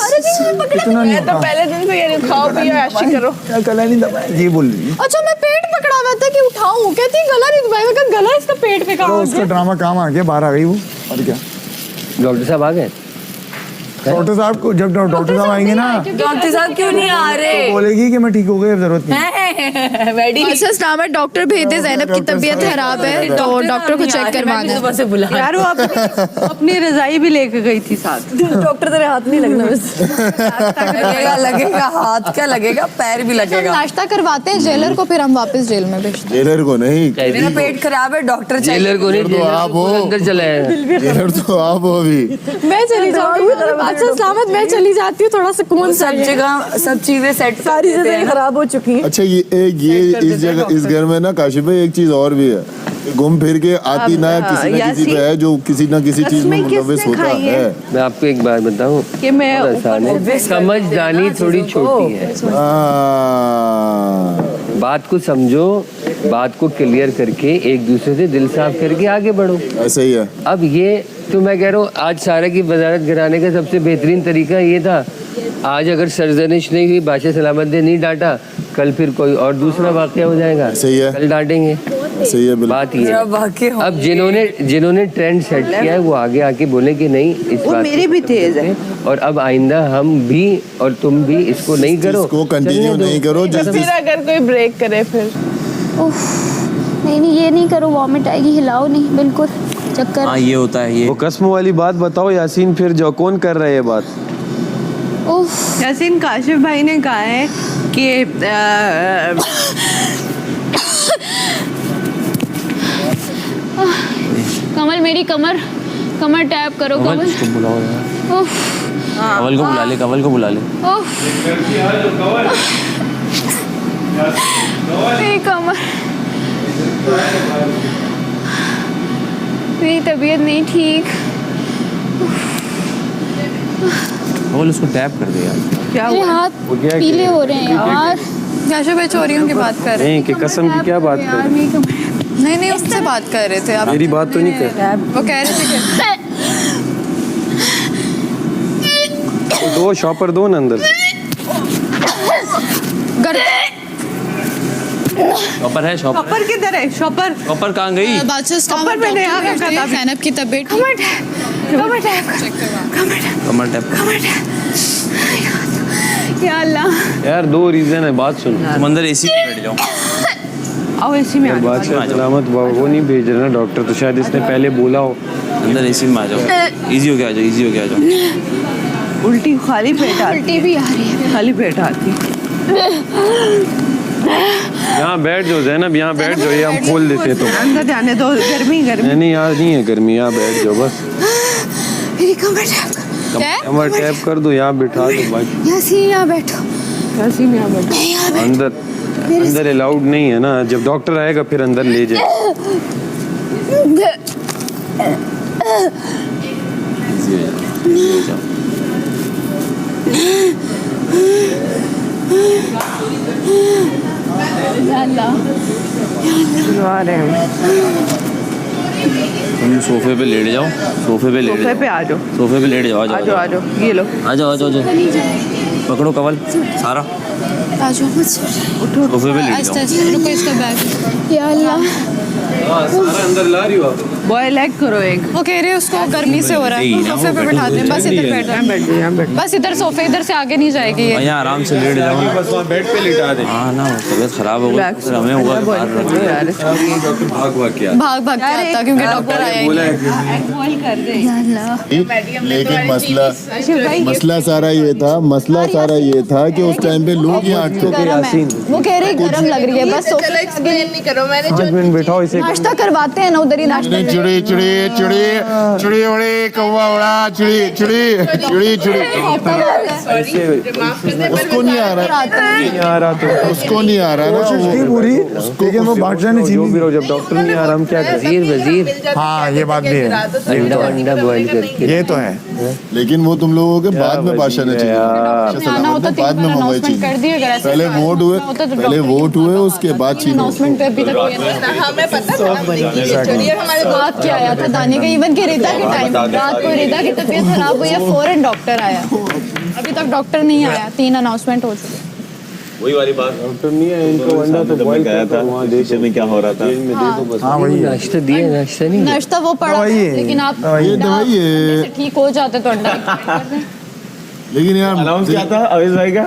मैं तो पहले दिन से ये खाओ पियो ऐशी करो। क्या गला नहीं दबाया, ये बोल रही है। अच्छा मैं पेट पकड़ा हुआ था कि उठाऊं, कहती गला नहीं दबाया, मैं कहा गला इसका पेट पे कहाँ तो हो उसका गया। ड्रामा काम आ गया, बाहर आ गई वो। और क्या डॉक्टर साहब आ गए? डॉक्टर साहब को जब डॉक्टर साहब आएंगे ना डॉक्टर साहब क्यों नहीं आ रहे? तो बोलेगी कि मैं ठीक हो गई, अब जरूरत नहीं। अच्छा इस्लाम में डॉक्टर भेज दे, जैनब की तबीयत खराब है तो डॉक्टर को चेक करवाना है। यार वो अपनी रजाई भी लेके गई थी साथ। डॉक्टर तेरे हाथ नहीं लगना बस। लगेगा हाथ क्या लगेगा, पैर भी लगेगा। नाश्ता करवाते हैं जेलर को, फिर हम वापस जेल में भेजते हैं। जेलर को नहीं, मेरा पेट खराब है, डॉक्टर जेलर को नहीं, तो आप हो। अंदर चला है। जेलर तो आप हो अभी। मैं चली जाऊंगी। अच्छा सलामत, मैं चली जाती हूँ, थोड़ा सुकून। सब जगह सब चीजें सेट, सारी चीजें खराब हो चुकी हैं। अच्छा ये इस जगह इस घर में ना काशिफ भाई एक चीज और भी है, घूम फिर के आती ना किसी न किसी पे है जो किसी न किसी चीज में मुलव्वस होता है। मैं आपको एक बात बताऊं कि मैं आसान है, समझदानी थोड़ी छोटी है। बात को समझो, बात को क्लियर करके एक दूसरे से दिल साफ करके आगे बढ़ो। ऐसा ही है। अब ये तो मैं कह रहा हूँ आज सारा की वजारत गिराने का सबसे बेहतरीन तरीका ये था। आज अगर सरजनिश नहीं हुई, बादशाह सलामत ने नहीं डांटा, कल फिर कोई और दूसरा वाकया हो जाएगा। सही है। कल डांटेंगे। सही है, बात ये है। अब जिन्होंने ट्रेंड सेट किया है वो आगे आके बोले कि नहीं इस वो बात मेरी भी तेज है, और अब आइंदा हम भी और तुम भी इसको नहीं करो, इसको कंटिन्यू नहीं करो। फिर अगर कोई ब्रेक करे फिर नहीं ये नहीं करो, वॉमिट आएगी, हिलाओ नहीं बिल्कुल, चक्कर। हाँ ये होता है ये। वो कसम वाली बात बताओ यासीन, फिर जो कौन कर रहा है ये बात? यासीन काशिफ भाई ने कहा है कि कमल मेरी कमर टैप करो कमल। इसको बुलाओ यार। उफ, कमल को बुला ले, कमल को बुला ले। उफ। मेरी कमर, मेरी तबीयत नहीं ठीक। कमल उसको टैप कर दे यार। क्या मेरे हुआ? हाथ पीले हो रहे हैं यार। काशिफ भाई चोरियों की बात कर रहे नहीं कि कसम की क्या बात कर रहे हैं? नहीं उससे बात कर रहे थे आप। मेरी बात तो नहीं कर। वो कह रहे थे कि दो शॉपर दो ना अंदर। शॉपर है, शॉपर। शॉपर किधर है? शॉपर कहाँ गई? बादशाह शॉपर मैंने यहाँ रखा था। जैनब की तबीयत कमर टैप कमर टैप। या अल्लाह। यार 2 रीजन है, बात सुन। तुम अंदर एसी में बैठ जाओ। आओ एसी में आ जाओ। बादशाह सलामत वो नहीं भेज रहा ना डॉक्टर, तो शायद इसने पहले बोला हो। अंदर एसी में आ जाओ। इजी हो गया, आ जाओ, इजी हो गया, आ जाओ। उल्टी खाली पेट आती, उल्टी भी आ रही है। खाली पेट आती। यहाँ बैठ जाओ जैनब, यहाँ बैठ जाओ, ये हम खोल देते तो। अंदर जाने दो, गर्मी गर्मी। नहीं यहाँ नहीं है गर्मी, यहाँ बैठ जाओ बस। मेरी कमर टैप कमर टैप कर दो, यहाँ बिठा दो बाकी। यहाँ बैठो। अंदर अलाउड नहीं है ना, जब डॉक्टर आएगा फिर अंदर ले जाए। तुम सोफे पे लेट जाओ, सोफे पे लेट जाओ, आ जाओ, सोफे पे लेट जाओ, आ जाओ, आ जाओ, ये लो, आ जाओ, आ जाओ, पकड़ो कवल सारा, आ जाओ मत सोफे पे लेट जाओ। रुको इसका बैग। या अल्लाह, सारा अंदर ला रही हो आप। बॉय लेग करो एक। वो कह रहे हैं उसको गर्मी से हो रहा है, सोफे पे बैठा दें, बस इधर बैठ रहा है, बस इधर सोफे, इधर से आगे नहीं जाएगी ये। यहाँ आराम से लेट जाओ, बस वहाँ बेड पे लिटा दे। हाँ ना, तबीयत खराब हो गई, फिर हमें हुआ डॉक्टर भाग के भाग भाग के आता क्योंकि डॉक्टर आया ही नहीं। बॉय कर दे। या अल्लाह, लेकिन मसला सारा ये था कि उस टाइम पे लोग यहाँ वो कह रहे गरम लग रही है, बस सोफे नहीं करो, मैंने 5 मिनट बैठाओ इसे। नाश्ता करवाते हैं ना, उधर ही नाश्ता। चिड़ी चिड़ी चिड़ी चिड़ी उड़ी, कौवा उड़ा, चिड़ी चिड़ी चिड़ी चिड़ी। उसको नहीं आ रहा, उसको नहीं आ रहा ना पूरी, लेकिन वो बात जाने जो भी रहो, जब डॉक्टर नहीं आ रहा हम क्या करें? वजीर हाँ ये बात भी है, अंडा बॉईल करके ये तो है। लेकिन वो तुम लोगों के बाद में पास आना चाहिए, आना होता बाद में मंगवाई अनाउंसमेंट कर दिए, अगर ऐसे पहले वोट हुए उसके बाद चीन अनाउंसमेंट पे अभी तक हुई है। हमें पता था हमारे रात क्या आया था दाने का, इवन के रेता के टाइम रात को रेता की तबीयत खराब हुई है, फौरन डॉक्टर आया, अभी तक डॉक्टर नहीं आया, 3 अनाउंसमेंट हो चुके। वही वाली बात, डॉक्टर नहीं है, इनको अंडा तो बॉईल गया था वहाँ देश में क्या हो रहा था। हाँ वही है। नाश्ता दिए, नाश्ता नहीं दिया। नाश्ता वो पड़ा, दवाई है, लेकिन आप ये दवाई है। से ठीक हो जाते तो अंडा कर दें। लेकिन यार अनाउंस क्या था अवेश भाई का?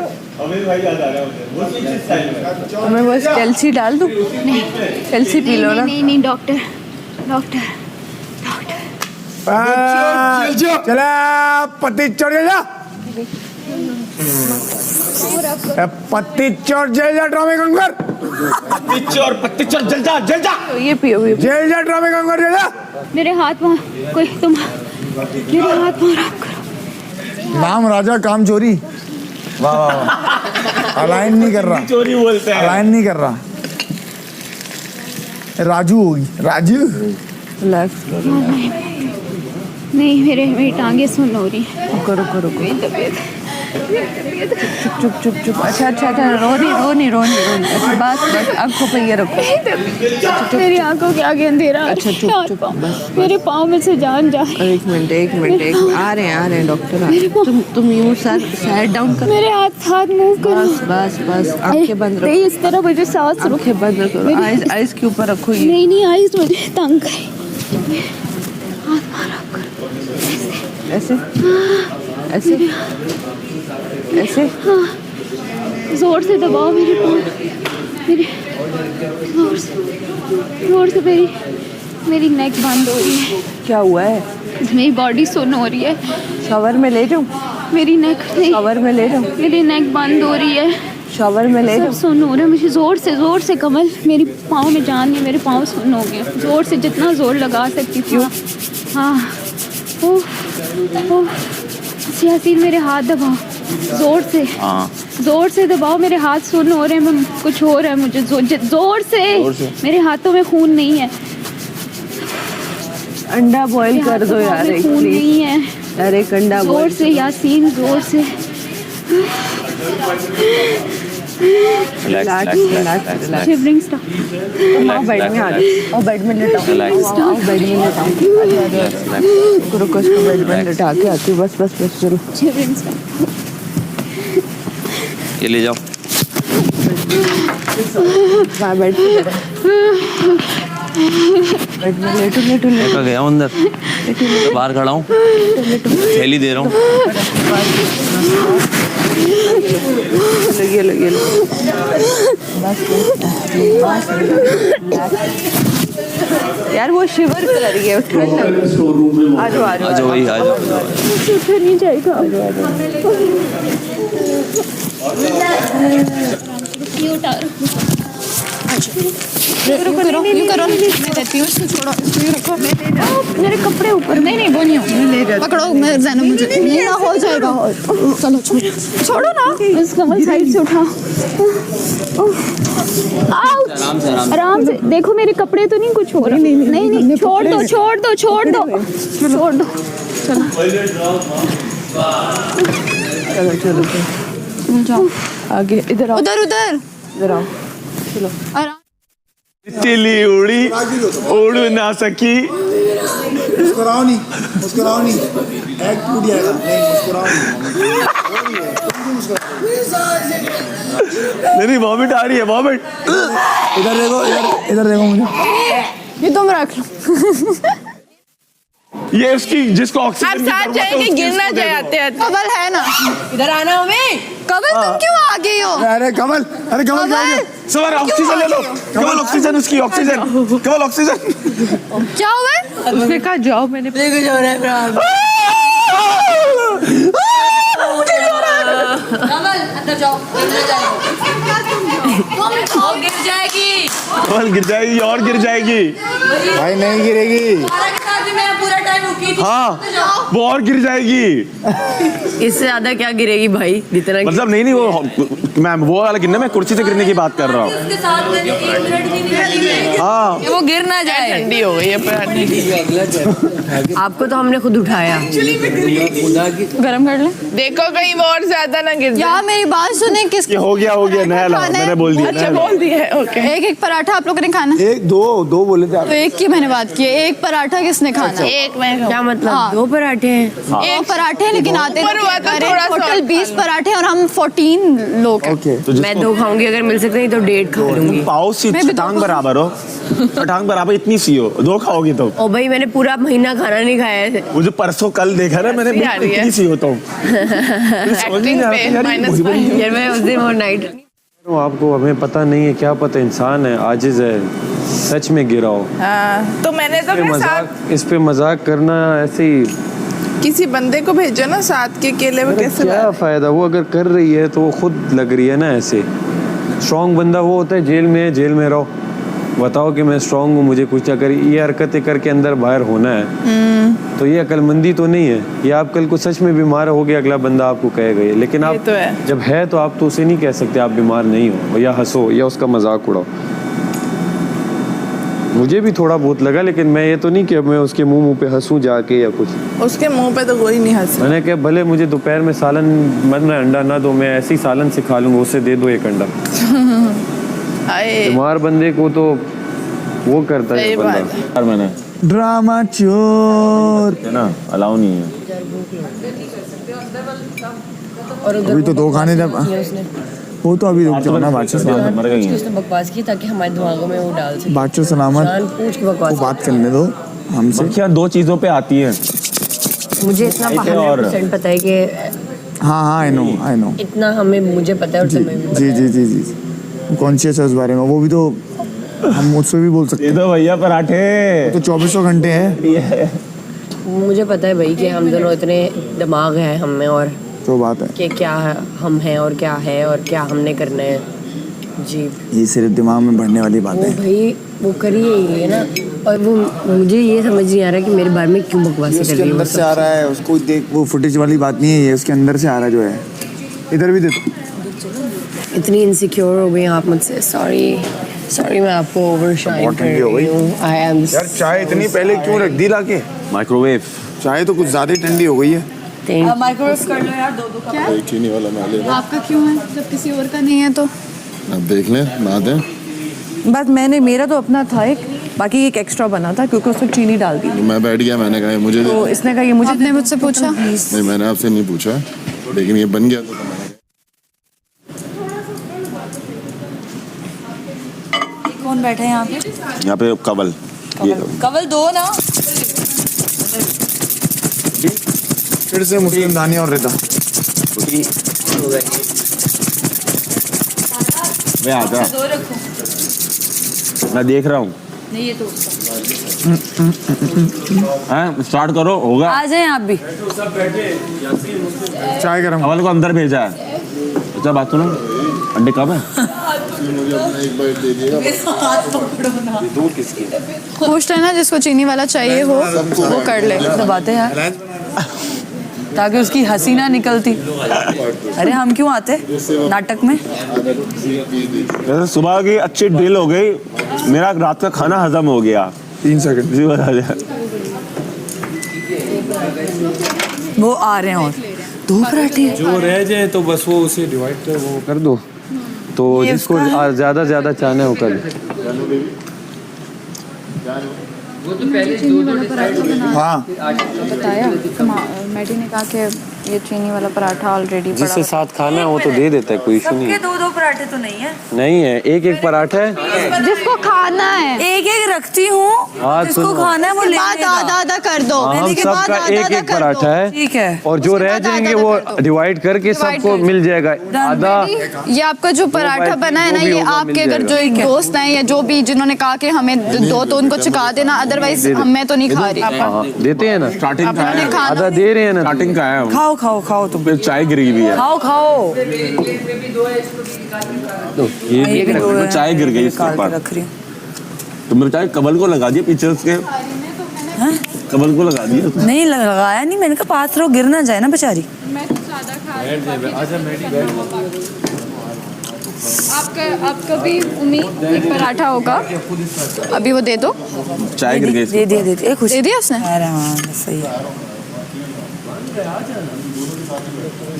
मैं बस कैल्सी डाल दूँ, कैल्सी पी लो ना। नहीं डॉक्टर डॉक्टर चला पति चढ़ जा, पति चढ़ जेल जा, ड्रामे कंकर पत्ती चोर जल जा। ये पियो, ये जेल जा, ड्रामे कंकर जेल जा। मेरे हाथ वहाँ कोई तुम मेरे हाथ वहाँ रख करो। नाम राजा काम चोरी, वाह वाह वाह, अलाइन नहीं कर रहा, चोरी बोलते हैं, अलाइन नहीं कर रहा। राजू होगी, राजू नहीं मेरी टांगे सुन हो रही है। करो तबीयत चुप चुप चुप। अच्छा रो नहीं। अच्छा बस आंखों पे ये रखो। मेरी आंखों के आगे अंधेरा। अच्छा चुप बस। मेरे पाँव में से जान जा। एक मिनट आ रहे हैं डॉक्टर। तुम यूं साइड डाउन करो। मेरे हाथ मूव करो। बस आंखें बंद रखो। इस तरह मुझे सांस आंखें बंद रखो। आइज के ऊपर रखो ये। नहीं आइज मुझे तंग करे। हाथ मारा करो। ऐसे जोर से दबाओ मेरे मेरे जोर से मेरी नेक बंद हो रही है। क्या हुआ है? मेरी बॉडी सुन्न हो रही है। शॉवर में ले जाऊं? मेरी नेक नहीं। शॉवर में ले जाऊं? मेरी नेक बंद हो रही है। शॉवर में ले जाऊं? सुन्न हो रहा है मुझे जोर से कमल। मेरी पाँव में जान नहीं, मेरे पाँव सुन्न हो गए। जोर से जितना जोर लगा सकती थी। हाँ यासीन मेरे हाथ दबाओ जोर से दबाओ। मेरे हाथ सुन्न हो रहे हैं। कुछ हो रहा है मुझे जोर से। मेरे हाथों में खून नहीं है। अंडा बॉईल कर दो यार। एक खून नहीं है यार, एक अंडा जोर से यासीन जोर से। रिलैक्स। Shivering start. बेड में आ जाओ और बेड में लेटाओ। बेड में लेटाओ। रुको इसको बेड में लेटा के आती हूँ। बस चलो। Shivering start. ये ले जाओ। बेड में लेटो। मैं गया हूँ अंदर, बाहर खड़ा हूँ, थैली दे रहा हूँ। ये लो। यार वो शिवर कर रही है। आ जाओ वही आ जाओ। उठा नहीं जाएगा। ये उठा यू करो मैं देती हूँ इसको, छोड़ो ये रखो मेरे कपड़े ऊपर, नहीं वो नहीं हो, पकड़ो मैं ज़ैनब, मुझे नहीं ना हो जाएगा, चलो छोड़ो ना, इस कमल साइड से उठा, आराम से देखो मेरे कपड़े तो नहीं कुछ हो रहा, नहीं छोड़ दो चलो जाओ आगे, इधर आओ, उधर आओ, चलो आराम। तितली उड़ी उड़ ना सकी। मुस्कुराओ नहीं, एक टूट जाएगा, नहीं मुस्कुराओ नहीं वॉमिट आ रही है, वॉमिट। इधर देखो मुझे, ये तुम रख लो। ये उसकी जिसको आप ऑक्सीजन साथ जाएंगे, गिरना जाते हैं। कमल है ना, इधर आना हमें। कमल तुम क्यों आ गई हो? अरे कमल सवार ऑक्सीजन ले लो, कमल ऑक्सीजन, उसकी ऑक्सीजन, कमल ऑक्सीजन। क्या हुआ? उसने कहा जाओ, मैंने लेके जा रहा है कमल अंदर जाओ, गिर जाएगी, कमल गिर जाएगी और गिर जाएगी। भाई नहीं गिरेगी, पूरा टाइम रुकी थी। हाँ वो और गिर जाएगी। इससे ज्यादा क्या गिरेगी भाई, जितना मतलब नहीं वो मैम वो वाला गिरना, मैं कुर्सी से गिरने की बात कर रहा हूँ। उसके साथ मैंने 1 मिनट भी नहीं लगी, हाँ वो गिर ना जाए। ठंडी हो गई है, आपको तो हमने खुद उठाया। गरम कर ले, देखो कहीं वो और ज्यादा ना गिर जाए। यार मेरी बात सुने, किस ये हो गया नया लाओ, मैंने बोल दिया। अच्छा बोल दिया, ओके। एक पराठा आप लोगों ने खाना? एक दो बोले थे आप। तो एक की मैंने बात की, एक पराठा किसने खाना? एक मैं क्या मतलब, हाँ। 2 पराठे हैं? एक पराठे लेकिन आते पर हुआ तो थोड़ा सा टोटल 20 पराठे और हम 14 लोग हैं। ओके मैं 2 खाऊंगी, अगर मिल सकते नहीं तो 1.5 खा लूंगी। पाओ सी मैं भी टांग बराबर हो, टांग बराबर इतनी सी हो, 2 खाओगी तो। ओ भाई मैंने पूरा महीना खाना नहीं खाया है। वो जो परसों कल देखा ना मैंने, बिल्कुल इतनी सी हो तुम। यार मैं उस दिन वो नाइट आपको हमें पता नहीं है, क्या पता इंसान है, आजिज है, सच में गिरा हो। तो मैंने तो अपने साथ इस पे मजाक करना ऐसे ही, किसी बंदे को भेजो ना साथ के, अकेले में कैसे क्या फायदा? वो अगर कर रही है तो वो खुद लग रही है ना ऐसे। स्ट्रॉन्ग बंदा वो होता है जेल में रहो, बताओ कि मैं स्ट्रॉन्ग हूँ, मुझे कुछ ना करी, ये हरकतें करके अंदर बाहर होना है, तो ये अक्लमंदी तो नहीं है। ये आप कल को सच में बीमार हो गया, अगला बंदा आपको कहेगा ये, लेकिन आप तो है। जब है तो आप तो उसे नहीं कह सकते आप बीमार नहीं हो, या हंसो या उसका मजाक उड़ाओ। मुझे भी थोड़ा बहुत लगा, लेकिन मैं ये तो नहीं कि अब मैं उसके मुंह पे हंसूं जाके या कुछ। उसके मुंह पे तो कोई नहीं हंसा। मैंने कहा भले मुझे दोपहर में सालन मन में अंडा ना दो, मैं ऐसी सालन से खा लूंगा, उसे दे दो 1 अंडा। बीमार बंदे को तो वो करता है बंदा। यार मैंने ड्रामा चोर है ना, अलाउ नहीं है। अभी तो 2 खाने जब वो तो अभी रुक जाओ ना, मर गई हैं। उसने बकवास की ताकि हमारे दिमागों में वो डाल सके। बादशाह सलामत पूछ के बकवास वो बात करने दो हमसे। क्या 2 चीजों पे आती है मुझे इतना 100% पता है कि हाँ आई नो इतना हमें मुझे पता है और तुम्हें भी जी कॉन्शियस है उस बारे में। वो भी तो हम मुझसे भी बोल सकते ये तो भैया पराठे हैं, तो 2400 घंटे है। मुझे पता है भाई कि हम दोनों इतने दिमाग है हम में, और तो बात है कि क्या हम हैं और क्या हमने करना है। जी ये सिर्फ दिमाग में बढ़ने वाली बात वो है भाई वो करी है ना, और वो मुझे ये समझ नहीं आ रहा कि मेरे बारे में क्यों बकवास कर उसके रही है। अंदर से आ रहा है, उसको देख, वो फुटेज वाली बात नहीं है, ये उसके अंदर से आ रहा है जो है। इधर भी देखो, इतनी इनसिक्योर हो गई आप मुझसे। सॉरी मैं आपको ओवरशाइन कर रही हूँ। आई एम यार चाय इतनी पहले क्यों रख दी लाके? माइक्रोवेव चाय तो कुछ ज्यादा ही ठंडी हो गई है। माइक्रोवेव कर लो यार, 2 क्या चीनी वाला मैं ले लूं। आपका क्यों है जब किसी और का नहीं है? तो अब देख लें, ना दें। बस मेरा तो अपना था एक, बाकी एक एक्स्ट्रा बना था क्योंकि उसमें चीनी डाल दी। मैं बैठ गया, मैंने कहा मुझे तो इसने कहा ये मुझे, आपने मुझसे पूछा? नहीं मैंने आपसे नहीं पूछा, लेकिन ये बन गया तो मैंने कौन बैठा है यहाँ पे? यहाँ पे कवल, ये कवल 2 ना। फिर से मुस्लिम दानिया और रिदा। मैं आ जा, 2 रखो। मैं देख रहा हूँ। नहीं ये तो स्टार्ट करो, होगा। आ जाए आप भी। चाय गरम। कवल को अंदर भेजा है। अच्छा बात सुनो, अंडे कब है? मुझे अपना एक बाइट दे दिएगा। खुश रहना, जिसको चीनी वाला चाहिए हो वो कर ले। दबाते यार ताकि उसकी हंसी ना निकलती। अरे हम क्यों आते नाटक में? जैसे सुबह की अच्छी ड्रिल हो गई, मेरा रात का खाना हजम हो गया। 3 सेकंड। जी बता दे। वो आ रहे हैं और 2 पराठे जो रह जाए तो बस वो उसे डिवाइड कर वो कर दो, तो ये जिसको उसका ज्यादा ज्यादा चाहना है वो कर ले। वो तो पहले 2-2 हाँ बताया मैडी ने कहा कि ये चीनी वाला पराठा ऑलरेडी पड़ा जिससे साथ खाना है वो तो दे देता है, कोई इशू नहीं है। 2-2 पराठे तो नहीं है। नहीं है, एक एक पराठा है। जिसको खाना है एक एक रखती हूँ, हाँ, जिसको सुनो। खाना है वो ले बाद आधा आधा कर दो। हम मैंने के बाद सबका आधा एक आधा एक कर पराठा दो। है, ठीक है। और जो रह बाद जाएंगे आधा वो कर दो। डिवाइड करके सबको कर मिल जाएगा आधा। ये आपका जो पराठा बना है ना, जो भी ये होगा आपके मिल अगर जो एक दोस्त हैं या जो भी जिन्होंने कहा कि हमें दो तो उनको चुका देना, अदरवाइज मैं तो नहीं खा रही। हाँ, देते हैं ना, स्टार्टिंग का उन्होंने है, खाना आधा दे रहे हैं ना। स्टार्टिंग का है। खाओ खाओ खाओ तुम, फिर चाय गिरी हुई है। खाओ खाओ। ये ये भी 2 है। चाय गिर गई इसके निकाल के ऊपर। रख रही हूँ। तुमने चाय कमल को लगा दिया पीछे उसके, कमल को लगा दिया। नहीं लगाया नहीं, मैंने कहा पास रहो, गिर ना जाए ना बेचारी। आपका भी उम्मीद एक पराठा होगा, अभी वो दे दो। चाय गिर गई। दे दिया खुश दे दिया उसने। अरे हाँ सही है।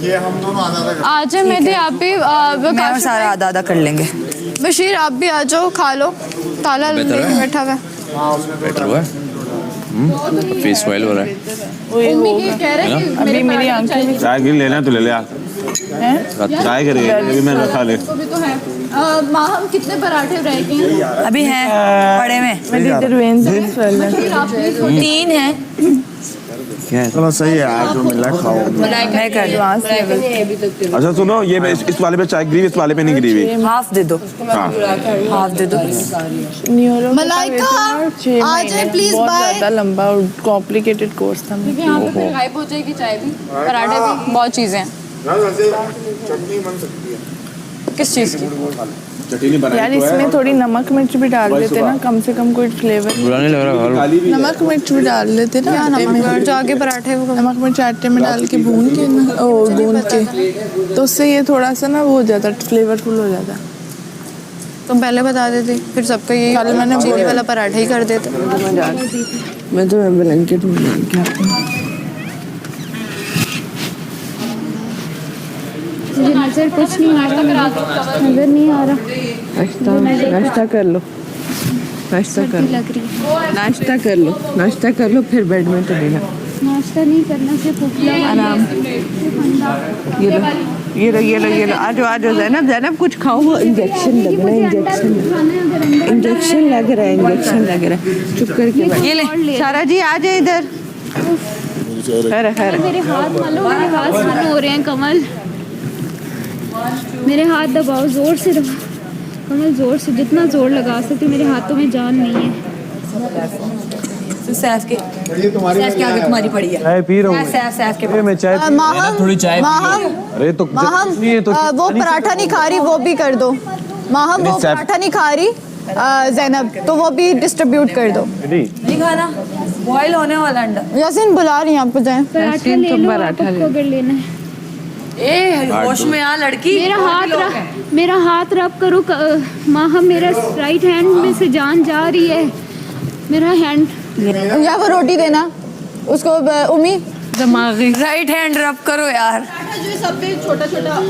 ये हम दोनों आधा आधा आ जाए मेहदी, आप भी मैं और सारा आधा आधा कर लेंगे। बशीर आप भी आ जाओ, खा लो। ताला लेके बैठा हुआ है। बेटर हुआ फेस ऑयल हो रहा है। उम्मी ये कह रहे हैं कि मेरी मेरी आंखें चाय गिर लेना तो ले ले यार। चाय गिर गई, अभी मैं रखा ले। भी तो है। माँ हम कितने पराठे रह गए हैं? अभी हैं पड़े में 3 हैं। चलो सही है यार, जो मिल रहा है खाओ। मैं कर दूँ। अच्छा सुनो, ये इस वाले पे चाय गिरी हुई, इस वाले पे नहीं गिरी हुई। हाफ दे दो, हाँ हाफ दे दो। मलाइका आ जाए प्लीज, बाय। लंबा और कॉम्प्लिकेटेड कोर्स था। क्योंकि यहाँ पे फिर गायब हो जाएगी चाय भी, पराठे भी, बहुत चीजें हैं। चटनी बन सकती है। किस चीज की? चटनी बनाई यार इसमें थोड़ी नमक मिर्च भी डाल देते ना, कम से कम कोई फ्लेवर। बुरा नहीं लग रहा। नमक मिर्च भी डाल देते ना आटे में। नमक जाके पराठे वो नमक मिर्च आटे में डाल के भून के ना, ओ भून के, तो उससे ये थोड़ा सा ना वो हो जाता, फ्लेवरफुल हो जाता। तुम पहले बता देते, फिर सबका ये कल मैंने चीनी वाला पराठा ही कर देते। मैं तो ब्लैंकेट में क्या मुझे नजर कुछ नहीं आ रहा, नजर नहीं आ रहा। नाश्ता कर लो, नाश्ता कर लो, लग रही है। नाश्ता कर लो, नाश्ता कर लो, फिर बेड में चले जाओ। नाश्ता नहीं करना, सिर्फ आराम। ये लो आज जैनब जैनब कुछ खाओ। वो इंजेक्शन लग रहा है, इंजेक्शन लग रहा है। चुप करके ये ले सारा जी, आ जाए इधर। मेरे हाथ मालो, मेरे हाथ सुन्न हो रहे हैं। कमल मेरे हाथ दबाओ, जोर से दबाओ कमल, जोर से, जितना जोर लगा सकते। मेरे हाथों में जान नहीं है। सैफ के आगे तुम्हारी पड़ी है। चाय पी रहा हूँ सैफ के मैं चाय थोड़ी चाय। अरे तो माहम नहीं है तो वो पराठा नहीं खा रही, वो भी कर दो। माहम वो पराठा नहीं खा रही, जैनब तो वो भी डिस्ट्रीब्यूट कर दो। नहीं खाना, बॉयल होने वाला अंडा। यासीन बुला रही हैं आपको, जाए पराठा ले लो आपको अगर लेना है। होश में आ लड़की। मेरा हाथ रब करो माहम, मेरा राइट हैंड में से जान जा रही है। मेरा हैंड या वो रोटी देना उसको। उम्मी दिमागी राइट हैंड रब करो यार। जो सब पे छोटा छोटा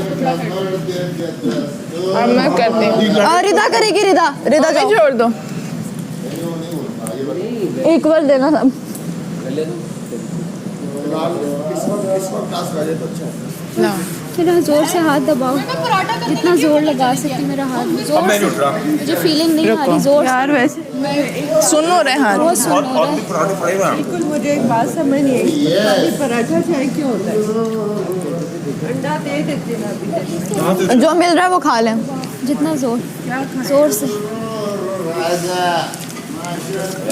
मैं करती हूँ। रिदा करेगी, रिदा जाओ, छोड़ दो। इक्वल देना सब। मेरा जोर से हाथ दबाओ, जितना जोर लगा सकती मेरा हाथ में। जोर से, मुझे फीलिंग नहीं आ रही जोर यार वैसे सुन हो रहे हाथ। बहुत सुन हो रहा है। बिल्कुल मुझे एक बात समझ नहीं आई, पराठा चाय क्यों होता है? अंडा दे देते ना अभी। जो मिल रहा है वो खा लें। जितना जोर से।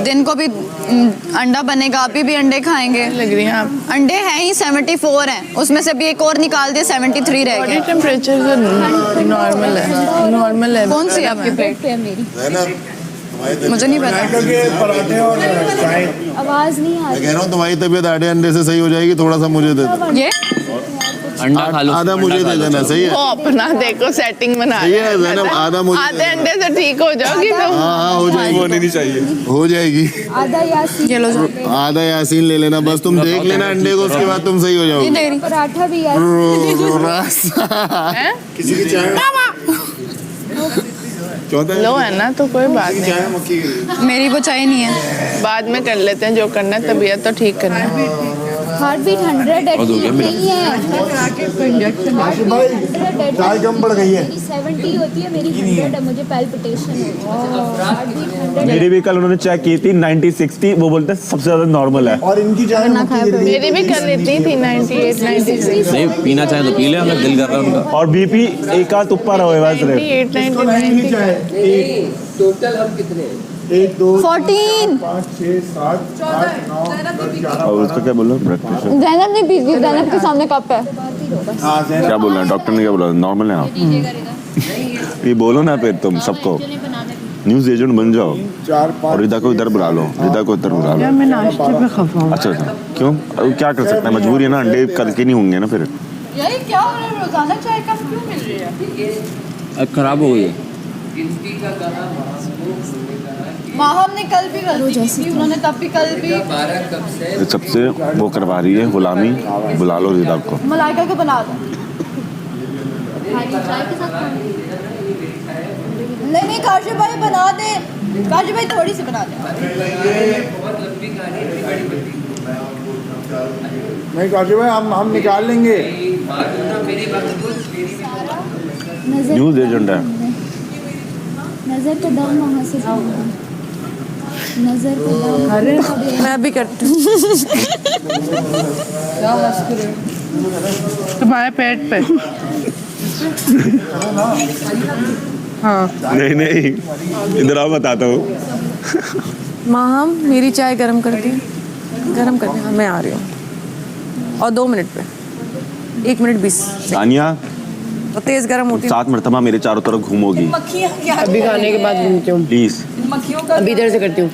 दिन को भी अंडा बनेगा, अभी भी अंडे खाएंगे। लग रही हैं आप। अंडे हैं ही 74 हैं, उसमें से भी एक और निकाल दिए 73 रह बॉडी गए। टेम्परेचर नॉर्मल है, नॉर्मल है। कौन सी आपकी प्लेट? मुझे नहीं पता। आवाज नहीं आ मैं कह रहा हूँ तुम्हारी तबीयत आधे अंडे से सही हो जाएगी, थोड़ा सा मुझे दे दो। ये अंडा खा लो, आधा मुझे दे देना, सही है? वो अपना देखो सेटिंग बना सही है ज़ैनब, आधा मुझे आधे अंडे से ठीक हो जाओगी तुम। हाँ हो जाएगी, होनी नहीं चाहिए, हो जाएगी। आधा यासीन, ये लो आधा यासीन ले लेना बस, तुम देख लेना अंडे को, उसके बाद तुम सही हो जाओगे। पराठा भी यासीन। किसी की चाय लो है ना तो कोई बात नहीं, मेरी वो चाय नहीं है। बाद में कर लेते हैं जो करना है, तबीयत तो ठीक करना है। हार्ट बीट 100 नहीं है, चाय कम पड़ गई है। 70 होती है, मेरी 100 है, मुझे पैल्पिटेशन है। मेरी भी कल उन्होंने चेक की थी 90 60, वो बोलते हैं सबसे ज्यादा नॉर्मल है। और इनकी चाय मेरी भी कर लेती थी 98 96 नहीं पीना चाहे तो पी ले, हमें दिल कर रहा है उनका। और बीपी एक आध ऊपर हो बस रे। 98 99 टोटल हम कितने? 1 2 14 5 6 7 8 9 10 11। और उसका क्या बोला ब्लड प्रेशर? ज़ैनब नहीं पीती, ज़ैनब के सामने कप है। क्या बोल रहे हैं डॉक्टर ने, क्या बोला? नॉर्मल है आप? ये बोलो ना फिर तुम सबको, न्यूज़ एजेंट बन जाओ। 4 5 और रिदा को इधर बुला लो, रिदा को इधर बुला लो। मैं नाश्ते पे खफा हूँ। अच्छा अच्छा, क्यों? अब क्या कर सकते हैं, मजबूरी है ना, अंडे करके नहीं होंगे ना फिर। यही क्या हो रहा है, रोजाना चाय कम क्यों मिल रही है? अब खराब हो गई है। माहम ने कल भी गलती की, उन्होंने तब भी कल भी ये सबसे वो करवा रही है गुलामी, बुला लो रिदा को। मलाइका को बना दो। नहीं काशिफ भाई बना दे, काशिफ भाई थोड़ी सी बना दे। नहीं काशिफ भाई हम निकाल लेंगे। न्यूज़ एजेंट है। नजर का दाम वहाँ से नजर का दाम। मैं भी करती हूँ। तुम्हारे पेट पे। हाँ नहीं नहीं, इधर आओ बताता हूँ। माँ हम मेरी चाय गरम कर दी, गरम कर दी। हाँ मैं आ रही हूँ और 2 मिनट पे 1 मिनट 20 तानिया तो तेज गरम होती है। 7 मरतबा मेरे चारों तरफ घूमोगी अभी खाने के बाद घूमती हूँ प्लीज। अभी इधर से करती हूँ।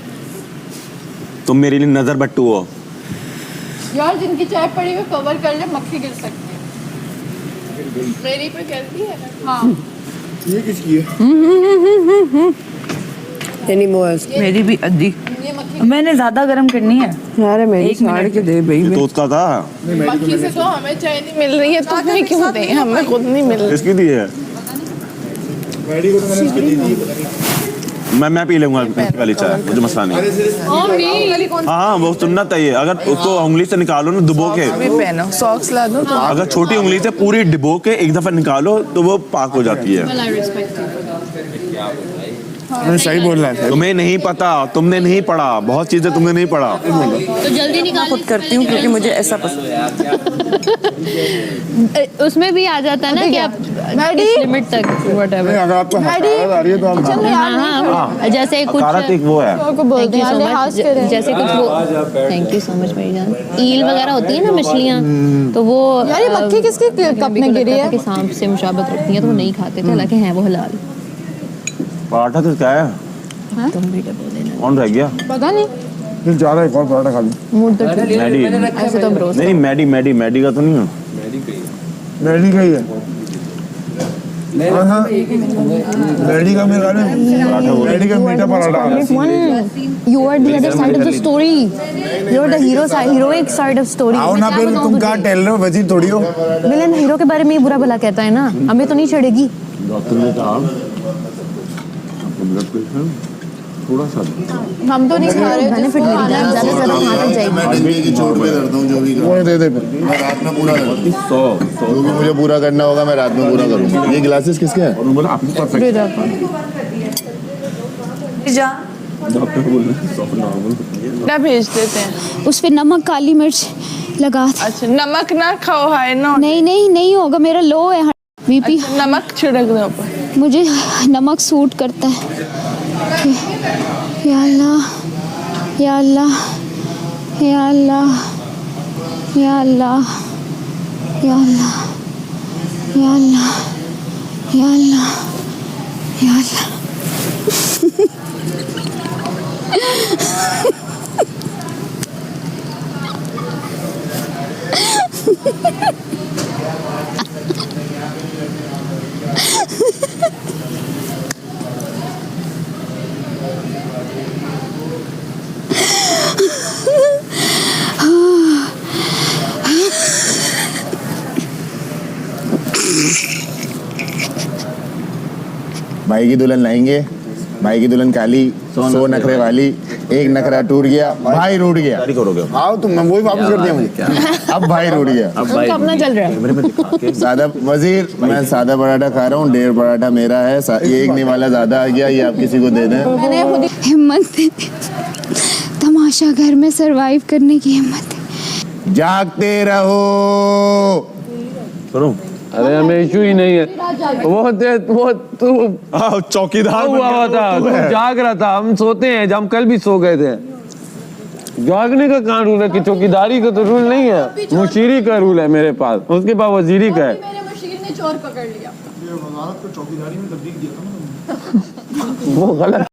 तुम मेरे लिए नजर बट्टू हो। यार जिनकी चाय पड़ी हुई कवर कर ले, मक्खी गिर सकती है। मेरी पे करती है ना। हाँ ये किसकी है? मेरी भी अद्दी, मैंने ज्यादा गरम करनी है यार। मेरी छाड़ के दे भाई। तो उसका था मक्खी से तो हमें चाय नहीं मिल रही है, तो तुम्हें क्यों दें? हमें खुद नहीं मिल रही। किसकी दी है? मैडी को तो मैंने इसकी दी थी। मैं पी लूंगा वाली चाय, मुझे मसला नहीं। हाँ वो सुन्नत है ये, अगर उसको उंगली से निकालो ना डुबो के, अभी पहनो सॉक्स ला दो। अगर छोटी उंगली से पूरी डुबो के एक दफा निकालो तो वो पाक हो जाती है। मैं सही बोल रहा है। तुम्हें नहीं पता, तुमने नहीं पढ़ा, बहुत चीजें तुमने नहीं पढ़ा। तो जल्दी निकाल। खुद करती हूँ क्योंकि मुझे ऐसा पसंद है। उसमें भी आ जाता है ना कि आप इस लिमिट तक नहीं, अगर आपको हरारत आ रही है तो आप हाँ, जैसे कुछ हरारत एक वो है। Thank you so much। जैसे कुछ वो थैंक यू सो मच मेरी जान, ईल वगैरह होती है ना मछलियाँ, तो वो यार ये मक्खी किसके कप में गिरी है? कि सांप से मुशाबत रखती है तो वो नहीं खाते थे, हालांकि हैं वो हलाल। पराठा तो क्या है? तुम भी डबो देना। कौन रह गया? पता नहीं, फिर जा रहा है, एक और पराठा खा लूं। मूड तो ठीक मैडी है, ऐसे तो भरोसा। नहीं, मैडी का तो नहीं है। मैडी का ही है। हाँ मैडी का मैं खा लूं। मैडी का मीठा paratha. You are the other side of the story. You are the heroic side of story. आओ ना फिर, तुम कहाँ टेल रहे हो, वजीर थोड़ी हो। विलन हीरो के बारे में ही बुरा भला कहता है ना, हमें तो नहीं चढ़ेगी। डॉक्टर ने कहा ब्लड प्रेशर थोड़ा सा हम तो नहीं खा रहे। बेनिफिट मिल गया, ज़्यादा से ज़्यादा कहाँ तक जाएगी? मैं टीवी की चोट पे करता हूँ, जो भी वो दे दे फिर। मैं रात में पूरा करूँगा। 100 जो भी मुझे पूरा करना होगा मैं रात में पूरा करूँगा। ये ग्लासेस किसके हैं? और बोला आपने परफेक्ट जा डॉक्टर को बोलना सब नॉर्मल ना भेज देते हैं। उस पे नमक काली मिर्च लगा दे। अच्छा नमक ना खाओ, हाय ना। नहीं होगा, मेरा लो है बीपी। नमक छिड़क दो ऊपर। मुझे नमक सूट करता है। या अल्लाह। या अल्लाह, या अल्लाह, या अल्लाह, या अल्लाह, या अल्लाह, या अल्लाह, या अल्लाह। भाई की दुल्हन लाएंगे, भाई की दुल्हन काली, 100 नखरे वाली, एक नखरा टूट गया, भाई रूठ गया। आओ तुम, वही वापस कर दिया मुझे। अब भाई रूठ गया। अब भाई अपना चल रहा है। सादा वजीर, मैं सादा पराठा खा रहा हूँ, 1.5 पराठा मेरा है, ये एक निवाला ज्यादा आ गया, ये आप किसी को दे दें। हिम्मत दे, तमाशा घर में सरवाइव करने की हिम्मत है। जागते रहो। करो। अरे हमें इशू ही नहीं है, वो तू चौकीदार हुआ था, तू जाग रहा था, हम सोते हैं, हम कल भी सो गए थे। जागने का कहाँ रूल है कि चौकीदारी का तो रूल नहीं है, मुशीरी का रूल है मेरे पास, उसके पास वजीरी का है। मेरे मुशीर ने चोर पकड़ लिया। वो गलत